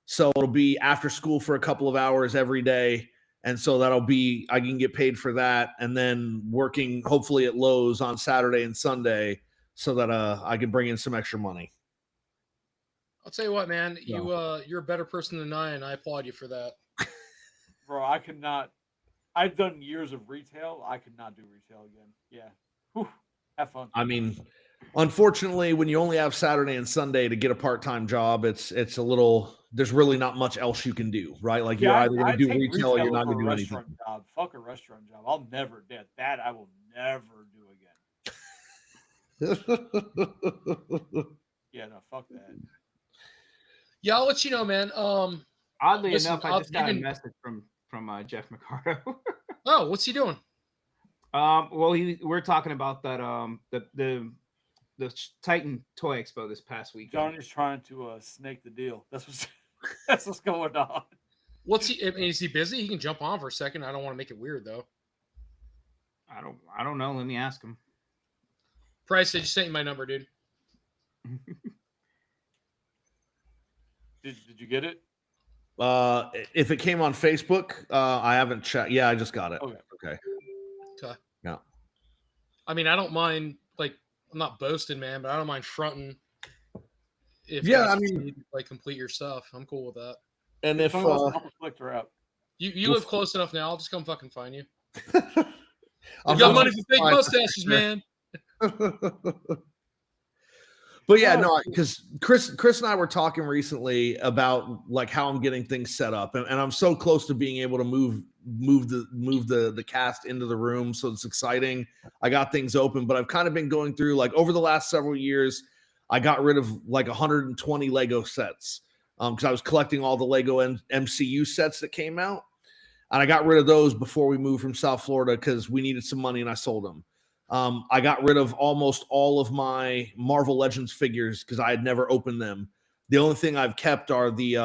So it'll be after school for a couple of hours every day, and so I can get paid for that, and then working hopefully at Lowe's on Saturday and Sunday, so that I can bring in some extra money. I'll tell you what, man, you're a better person than I, and I applaud you for that. Bro, I could not. I've done years of retail. I could not do retail again. Yeah. Whew. Have fun. I mean, unfortunately, when you only have Saturday and Sunday to get a part-time job, it's a little. There's really not much else you can do, right? Like you're either going to do take retail or you're not over going to a do anything. restaurant job. Fuck a restaurant job. I'll never do that. I will never do again. Yeah, no, fuck that. Yeah, I'll let you know, man. Oddly Listen, enough, I just got a you can- message from Jeff Mercado. Oh, what's he doing? Well, we're talking about that the Titan Toy Expo this past weekend. Johnny's trying to snake the deal. That's what's going on. What's he? I mean, is he busy? He can jump on for a second. I don't want to make it weird though. I don't know. Let me ask him. Price, I just sent you my number, dude. Did you get it? If it came on Facebook, I haven't checked. Yeah, I just got it. Okay. Okay. Okay. Yeah. I mean, I don't mind. Like, I'm not boasting, man, but I don't mind fronting. If Yeah, that's I what you mean- need to, like, complete your stuff, I'm cool with that. And if Someone wants to help us collect her out. You Well, live close enough now. I'll just come fucking find you. I'm You got just- money for fake fine. mustaches, man. But yeah, no, because Chris and I were talking recently about like how I'm getting things set up, and I'm so close to being able to move the cast into the room, so it's exciting. I got things open, but I've kind of been going through like over the last several years. I got rid of like 120 Lego sets because I was collecting all the Lego MCU sets that came out, and I got rid of those before we moved from South Florida because we needed some money, and I sold them. I got rid of almost all of my Marvel Legends figures because I had never opened them. The only thing I've kept are the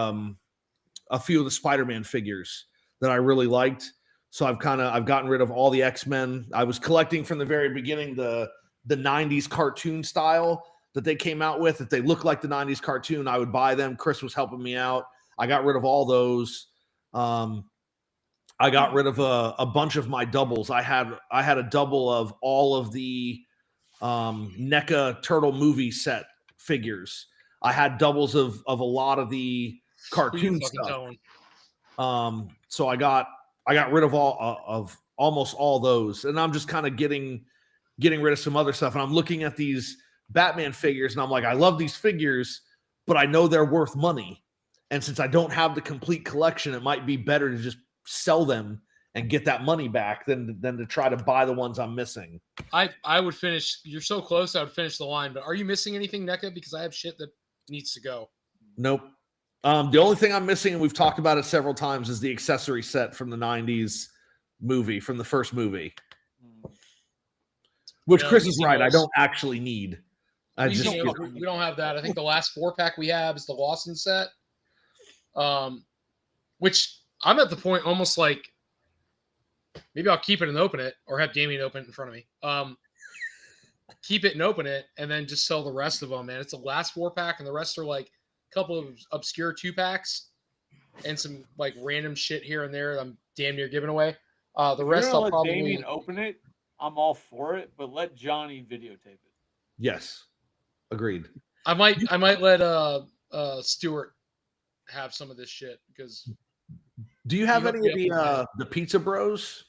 a few of the Spider-Man figures that I really liked. So I've gotten rid of all the X-Men. I was collecting from the very beginning the 90s cartoon style that they came out with. If they look like the 90s cartoon, I would buy them. Chris was helping me out. I got rid of all those. I got rid of a bunch of my doubles. I had a double of all of the NECA Turtle movie set figures. I had doubles of a lot of the cartoon stuff. So I got rid of almost all those, and I'm just kind of getting rid of some other stuff. And I'm looking at these Batman figures, and I'm like, I love these figures, but I know they're worth money. And since I don't have the complete collection, it might be better to just sell them and get that money back than to try to buy the ones I'm missing. I would finish. You're so close. I would finish the line. But are you missing anything, NECA? Because I have shit that needs to go. Nope. The only thing I'm missing, and we've talked about it several times, is the accessory set from the 90s movie, from the first movie. Which Yeah, Chris is right. I those. don't actually need. I We just don't have that. I think the last 4-pack we have is the Lawson set. Which I'm at the point almost like maybe I'll keep it and open it, or have Damien open it in front of me. Keep it and open it, and then just sell the rest of them, man. It's the last 4-pack, and the rest are like a couple of obscure 2-packs and some like random shit here and there that I'm damn near giving away. The rest I'll let probably Damien open it. I'm all for it, but let Johnny videotape it. yes, agreed. I might let Stuart have some of this shit because Do you have You any hooked of the Pizza Bros?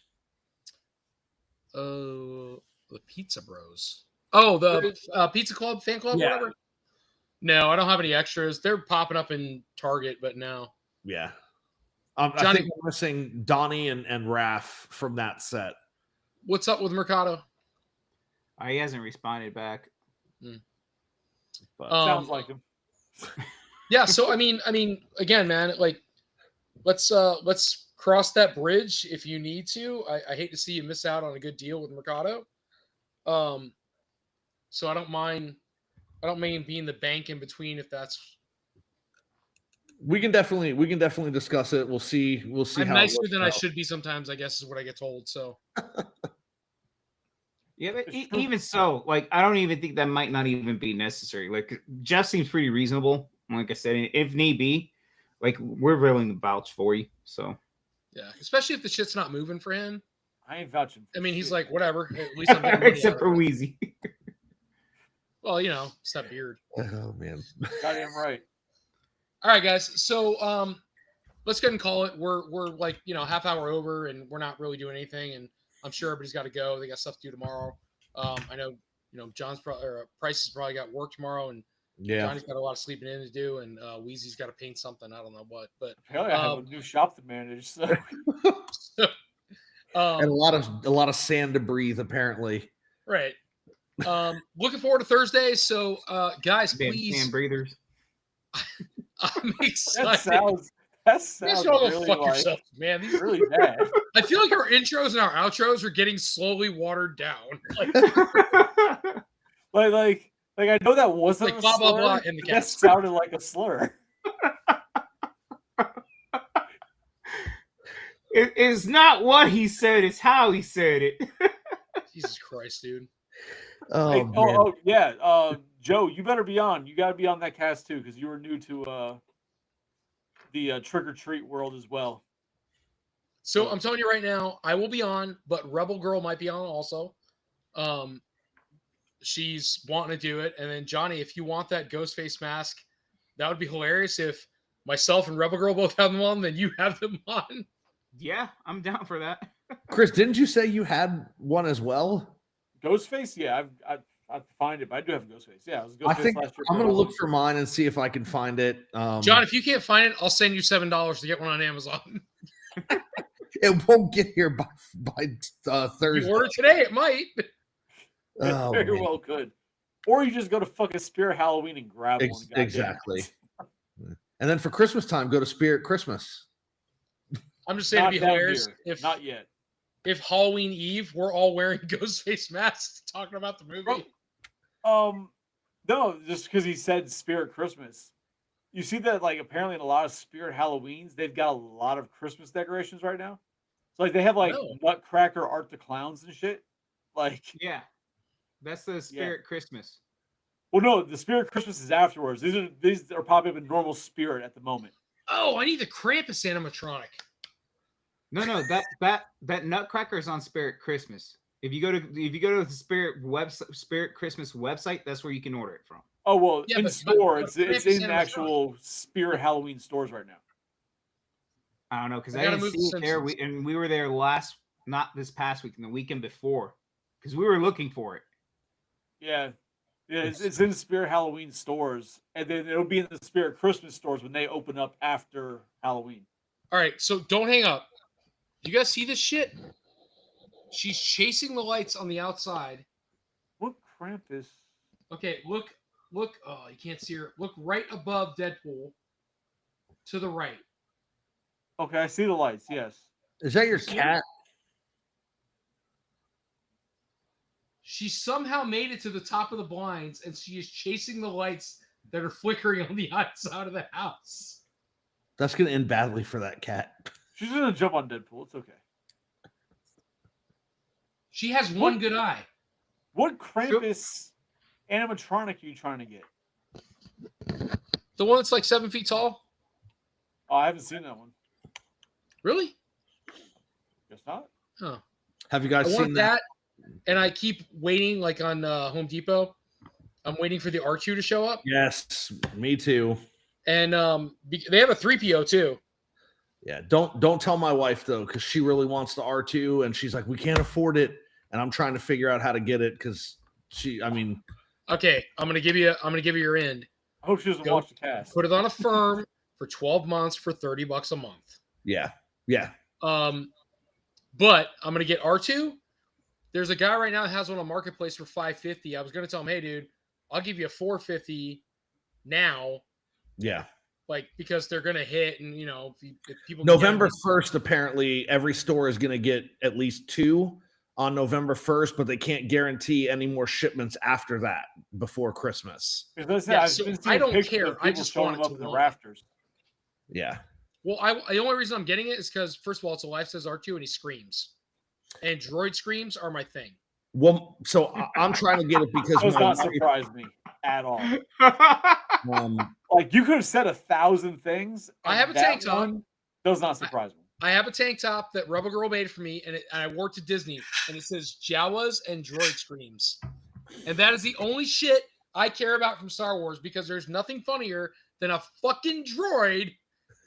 the Pizza Bros. Oh, the Pizza Club fan club, Yeah. whatever. No, I don't have any extras. They're popping up in Target, but no. Yeah. I Johnny- think we're missing Donnie and Raph from that set. What's up with Mercado? He hasn't responded back. But Sounds like him. Yeah, so I mean, again, man, like let's cross that bridge if you need to. I hate to see you miss out on a good deal with Mercado. So I don't mind being the bank in between if that's we can definitely discuss it. We'll see. I'm how it nicer works than I out. should be sometimes, I guess is what I get told. So Yeah, but even so, like, I don't even think that might not even be necessary. Like, Jeff seems pretty reasonable. Like I said, if need be, like, we're willing to vouch for you. So, yeah, especially if the shit's not moving for him. I ain't vouching. I mean, he's like, whatever. At least I'm getting money except out for of it. Wheezy. Well, it's that beard. Oh man. Goddamn right. All right, guys. So let's go ahead and call it. We're like half hour over, and we're not really doing anything. And I'm sure everybody's got to go. They got stuff to do tomorrow. I know John's Price has probably got work tomorrow, and Yeah. Johnny's got a lot of sleeping in to do, and Wheezy's got to paint something. I don't know what, but Hell yeah, I have a new shop to manage. So And a lot of sand to breathe, apparently. right. Looking forward to Thursday. So guys, please. Hand breathers. I'm that excited. sounds You guys really can all go fuck like, yourself, man. These really bad. I feel like our intros and our outros are getting slowly watered down. Like, Like I know that wasn't Like a blah, blah, slur, blah in the but that cast. sounded like a slur. It's not what he said; it's how he said it. Jesus Christ, dude. Hey, man. yeah. Joe, you better be on. You got to be on that cast too, because you were new to the trick or treat world as well. So I'm telling you right now, I will be on, but Rebel Girl might be on also. She's wanting to do it. And then Johnny, if you want that Ghostface mask, that would be hilarious. If myself and Rebel Girl both have them on, then you have them on. Yeah, I'm down for that. Chris, didn't you say you had one as well? Ghostface, yeah, I'd find it, but I do have a Ghostface. Yeah, it was Ghostface I think last year. I'm gonna look for mine and see if I can find it. John, if you can't find it, I'll send you $7 to get one on Amazon. it won't get here by Thursday. You order today, it might. Oh, very man. well could. Or you just go to fucking Spirit Halloween and grab one. goddamn. Exactly. And then for Christmas time, go to Spirit Christmas. I'm just saying Not it'd be down hilarious here. if Not yet. if Halloween Eve we're all wearing Ghostface masks talking about the movie. No, just because he said Spirit Christmas. You see that, like, apparently in a lot of Spirit Halloweens, they've got a lot of Christmas decorations right now. So, like, they have, like, Oh. Nutcracker Art the Clowns and shit. Like, Yeah, that's the Spirit Christmas. well, no, the Spirit Christmas is afterwards. These are popping up in normal Spirit at the moment. Oh, I need the Krampus animatronic. No, that Nutcracker is on Spirit Christmas. If you go to the Spirit Christmas website, that's where you can order it from. Oh, well, Yeah, in but store, it's Krampus in animatronic. actual Spirit Halloween stores right now. I don't know because I I gotta didn't move see the it there. Simpsons. We were there not this past week, and the weekend before, because we were looking for it. Yeah. Yeah, it's in Spirit Halloween stores, and then it'll be in the Spirit Christmas stores when they open up after Halloween. All right, so don't hang up. You guys see this shit? She's chasing the lights on the outside. What Krampus? Okay, look. Oh, you can't see her. Look right above Deadpool. To the right. Okay, I see the lights. Yes. Is that your See? cat? She somehow made it to the top of the blinds, and she is chasing the lights that are flickering on the outside of the house. That's gonna end badly for that cat. She's gonna jump on Deadpool. It's okay. She has one good eye. What Krampus animatronic are you trying to get? The one that's like 7 feet tall? Oh, I haven't seen that one. Really? Guess not. Oh. Have you I guys want seen that? and I keep waiting, like on Home Depot. I'm waiting for the R2 to show up. Yes, me too. And they have a 3PO too. Yeah, don't tell my wife though, because she really wants the R2, and she's like, we can't afford it, and I'm trying to figure out how to get it because Okay, I'm gonna give you your end. I hope she doesn't Go. watch the cast. Put it on a firm for 12 months for $30 a month. yeah. But I'm gonna get R2. There's a guy right now that has one on Marketplace for $550. I was gonna tell him, hey dude, I'll give you a $450 now, Yeah. like because they're gonna hit, and if people November 1st, apparently every store is gonna get at least 2 on November 1st, but they can't guarantee any more shipments after that before Christmas. Because Yeah, I've so been I seeing don't pictures care. of I people just showing want them it up to in the win. rafters. Yeah. Well, the only reason I'm getting it is because first of all, it's a life size R2 and he screams, and droid screams are my thing. Well, so I'm trying to get it because Does my not wife, surprise me at all. um, Like, you could have said 1,000 things. I and have a that tank top. one does not surprise me. I have a tank top that Rebel Girl made for me, and I wore it to Disney, and it says Jawas and droid screams, and that is the only shit I care about from Star Wars, because there's nothing funnier than a fucking droid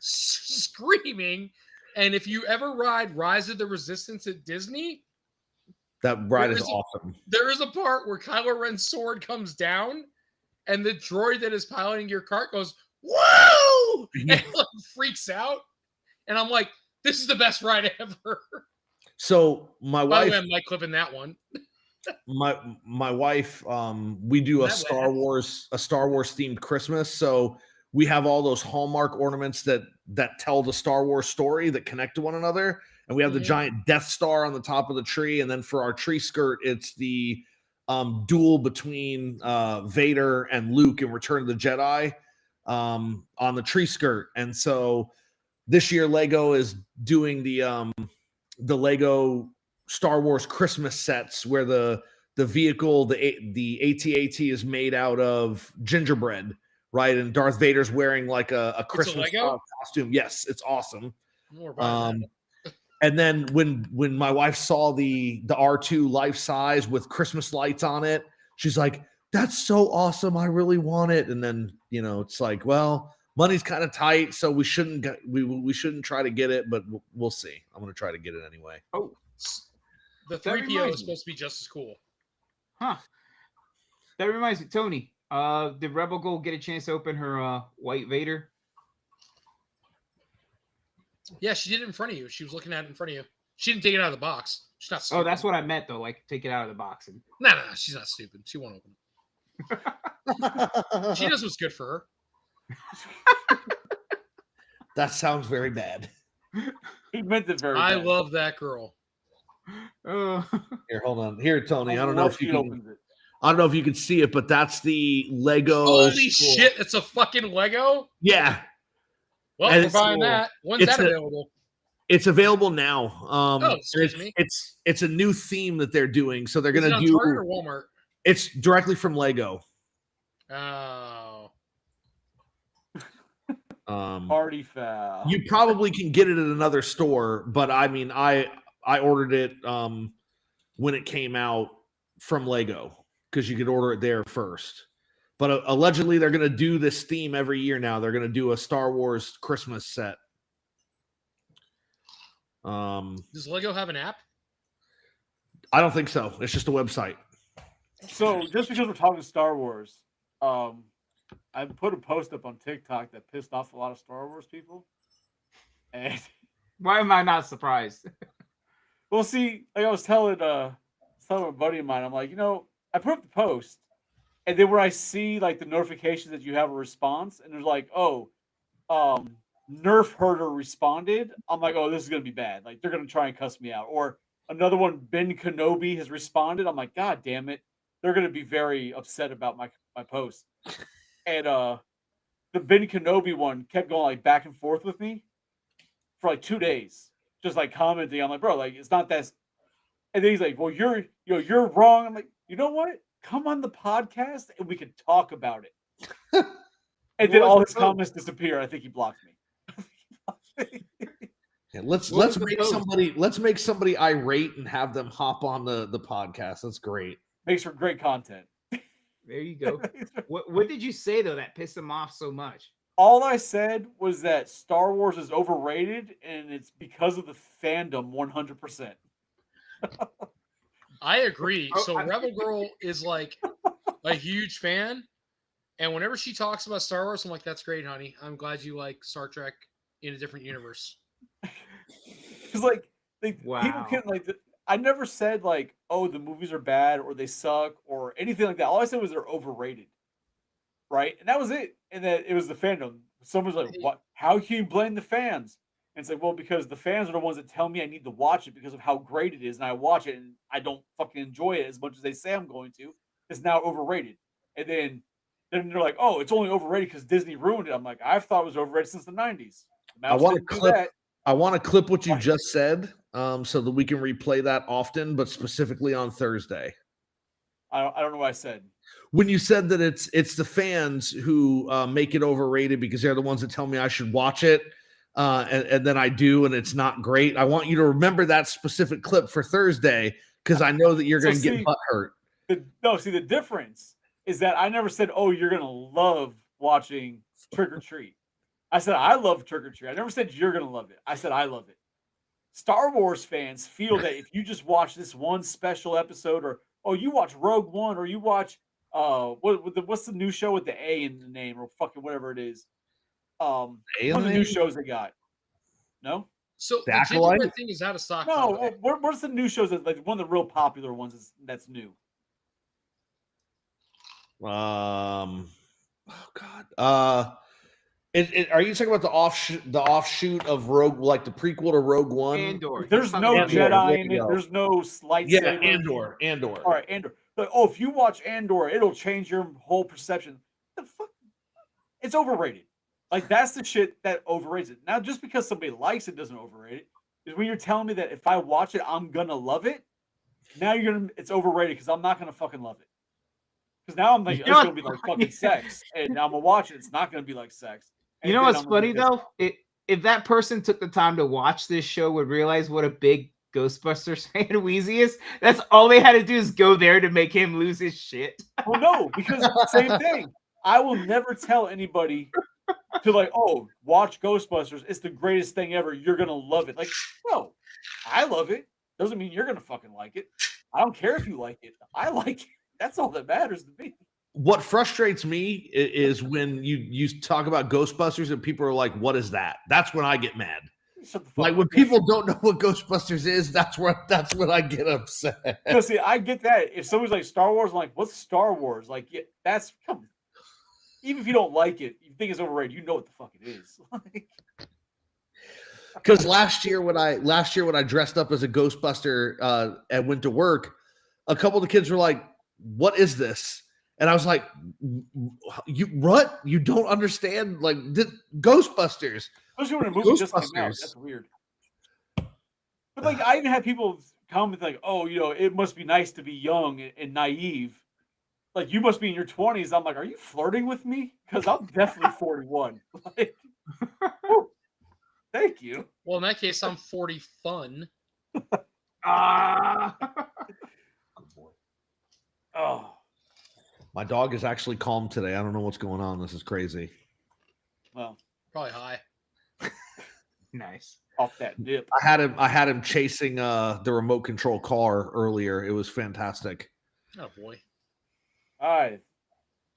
screaming. And if you ever ride Rise of the Resistance at Disney, that ride is There is a- awesome. there is a part where Kylo Ren's sword comes down, and the droid that is piloting your cart goes, "Whoa!" and like, freaks out. And I'm like, this is the best ride ever. So my By the wife, way, I'm like clipping that one. my wife, we do a That Star Wars themed Christmas. So we have all those Hallmark ornaments that tell the Star Wars story that connect to one another. And we have the Mhm. giant Death Star on the top of the tree. And then for our tree skirt, it's the duel between Vader and Luke in Return of the Jedi on the tree skirt. And so this year Lego is doing the Lego Star Wars Christmas sets where the the vehicle, the AT-AT is made out of gingerbread, right? And Darth Vader's wearing like a Christmas costume. Yes, it's awesome. More about that. And then when my wife saw the R2 life size with Christmas lights on it, she's like, "That's so awesome! I really want it." And then it's like, well, money's kind of tight, so we shouldn't try to get it, but we'll see. I'm gonna try to get it anyway. Oh, the 3PO is supposed to be just as cool. Huh. That reminds me, Tony. Did Rebel Girl get a chance to open her White Vader? Yeah, she did it in front of you. She was looking at it in front of you. She didn't take it out of the box. She's not stupid. Oh, that's what I meant, though. Like, take it out of the box. And... No, she's not stupid. She won't open it. She knows what's good for her. That sounds very bad. He meant it very I bad. love that girl. Here, hold on. Here, Tony. I don't know if you can. It. I don't know if you can see it, but that's the Lego. Holy shit! It's a fucking Lego. Yeah. Well, we're buying that. When's that available? It's available now. Excuse me. It's a new theme that they're doing, so they're going to do. Target or Walmart? It's directly from Lego. Oh. Party foul. You probably can get it at another store, but I mean, I ordered it when it came out from Lego because you could order it there first. But allegedly, they're going to do this theme every year now. They're going to do a Star Wars Christmas set. Does Lego have an app? I don't think so. It's just a website. So just because we're talking Star Wars, I put a post up on TikTok that pissed off a lot of Star Wars people. And why am I not surprised? Well, see, like I was telling a buddy of mine, I'm like, I put up the post, and then when I see like the notifications that you have a response, and there's like, Nerf Herder responded, I'm like, oh, this is gonna be bad. Like they're gonna try and cuss me out. Or another one, Ben Kenobi has responded. I'm like, God damn it, they're gonna be very upset about my post. And the Ben Kenobi one kept going like back and forth with me for like 2 days, just like commenting. I'm like, bro, like it's not that. And then he's like, well, you're wrong. I'm like, you know what? Come on the podcast and we can talk about it. And then all his comments disappear. I think he blocked me. Yeah, let's make somebody irate and have them hop on the podcast. That's great. Makes for great content. There you go. What did you say though that pissed him off so much? All I said was that Star Wars is overrated and it's because of the fandom 100%. I agree. So Rebel Girl is like a huge fan. And whenever she talks about Star Wars, I'm like, that's great, honey. I'm glad you like Star Trek in a different universe. Because like wow. People can't I never said like, oh, the movies are bad or they suck or anything like that. All I said was they're overrated. Right? And that was it. And that it was the fandom. Someone's like, what? How can you blame the fans? And it's like, well, because the fans are the ones that tell me I need to watch it because of how great it is. And I watch it and I don't fucking enjoy it as much as they say I'm going to. It's now overrated. And then they're like, oh, it's only overrated because Disney ruined it. I'm like, I've thought it was overrated since the 90s. I want to clip what you just said so that we can replay that often, but specifically on Thursday. I don't know what I said. When you said that it's the fans who make it overrated because they're the ones that tell me I should watch it, and then I do, and it's not great. I want you to remember that specific clip for Thursday because I know that you're going to get butthurt. The difference is that I never said, oh, you're going to love watching Trick or Treat. I said, I love Trick or Treat. I never said you're going to love it. I said, I love it. Star Wars fans feel that if you just watch this one special episode or, oh, you watch Rogue One or you watch, what's the new show with the A in the name or fucking whatever it is? One of the new shows they got. No? So the gingerbread thing is out of stock. No, what's the new shows that like one of the real popular ones that's new? Oh God. Are you talking about the offshoot of Rogue, like the prequel to Rogue One? Andor. There's no Jedi in it. There's no lightsaber. Yeah, Andor. All right, Andor. Like, oh, if you watch Andor, it'll change your whole perception. The fuck? It's overrated. Like that's the shit that overrates it. Now, just because somebody likes it doesn't overrate it. Is when you're telling me that if I watch it, I'm gonna love it. now it's overrated because I'm not gonna fucking love it. Because now I'm thinking You it's know gonna be like fucking sex, and now I'm gonna watch it. It's not gonna be like sex. You know what's funny though? If that person took the time to watch this show, would realize what a big Ghostbusters fan Wheezy is. That's all they had to do is go there to make him lose his shit. Well, no, because same thing. I will never tell anybody to like, oh, watch Ghostbusters. It's the greatest thing ever. You're gonna love it. Like, no, I love it. Doesn't mean you're gonna fucking like it. I don't care if you like it. I like it. That's all that matters to me. What frustrates me is when you talk about Ghostbusters and people are like, "What is that?" That's when I get mad. Shut the fuck Like up. when people don't know what Ghostbusters is, that's when I get upset. No, see, I get that. If someone's like Star Wars, I'm like, what's Star Wars? Like, yeah, that's come. Even if you don't like it, you think it's overrated. You know what the fuck it is. Because last year when I dressed up as a Ghostbuster and went to work, a couple of the kids were like, "What is this?" And I was like, "You what? You don't understand? Like Ghostbusters." Especially when a movie just came out. Ghostbusters. That's weird. But like, I even had people comment like, "Oh, it must be nice to be young and naive. Like, you must be in your 20s." I'm like, "Are you flirting with me? Because I'm definitely 41." Like, whew, thank you. Well, in that case, I'm 40 fun. Ah. Oh, My dog is actually calm today. I don't know what's going on. This is crazy. well, Probably high. Nice. off that dip. I had him chasing the remote control car earlier. It was fantastic. Oh boy. I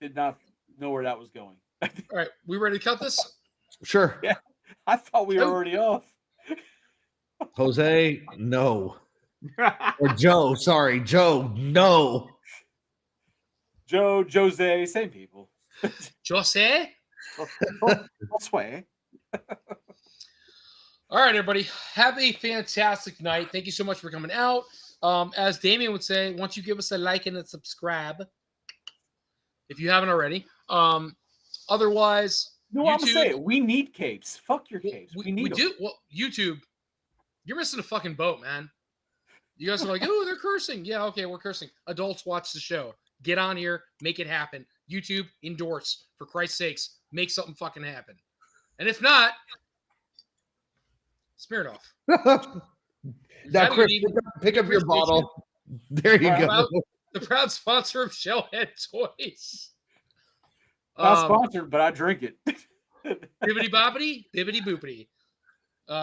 did not know where that was going. All right, we ready to cut this? Sure. Yeah. I thought we were already off. Jose, no. Or Joe, sorry. Joe, no. Joe, Jose, same people. Jose? That's way. All right, everybody. Have a fantastic night. Thank you so much for coming out. As Damien would say, once you give us a like and a subscribe, if you haven't already. Otherwise, No, I'm gonna say it. We need capes. Fuck your capes. We need we them. do. Well, YouTube, you're missing a fucking boat, man. You guys are like, oh, they're cursing. Yeah, okay, we're cursing. Adults watch the show. Get on here, make it happen. YouTube, endorse. For Christ's sakes, make something fucking happen. And if not, Smirnoff. Now, Chris, Even- pick up your bottle. There you go. The proud sponsor of Shellhead Toys. Not sponsored, but I drink it. Bibbity boppity, bibbity boopity.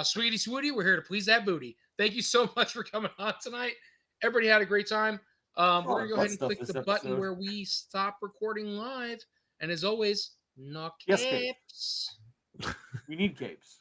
Sweetie Swooty, we're here to please that booty. Thank you so much for coming on tonight. Everybody had a great time. We're going to go ahead and click the button where we stop recording live. And as always, no capes. Yes, capes. We need capes.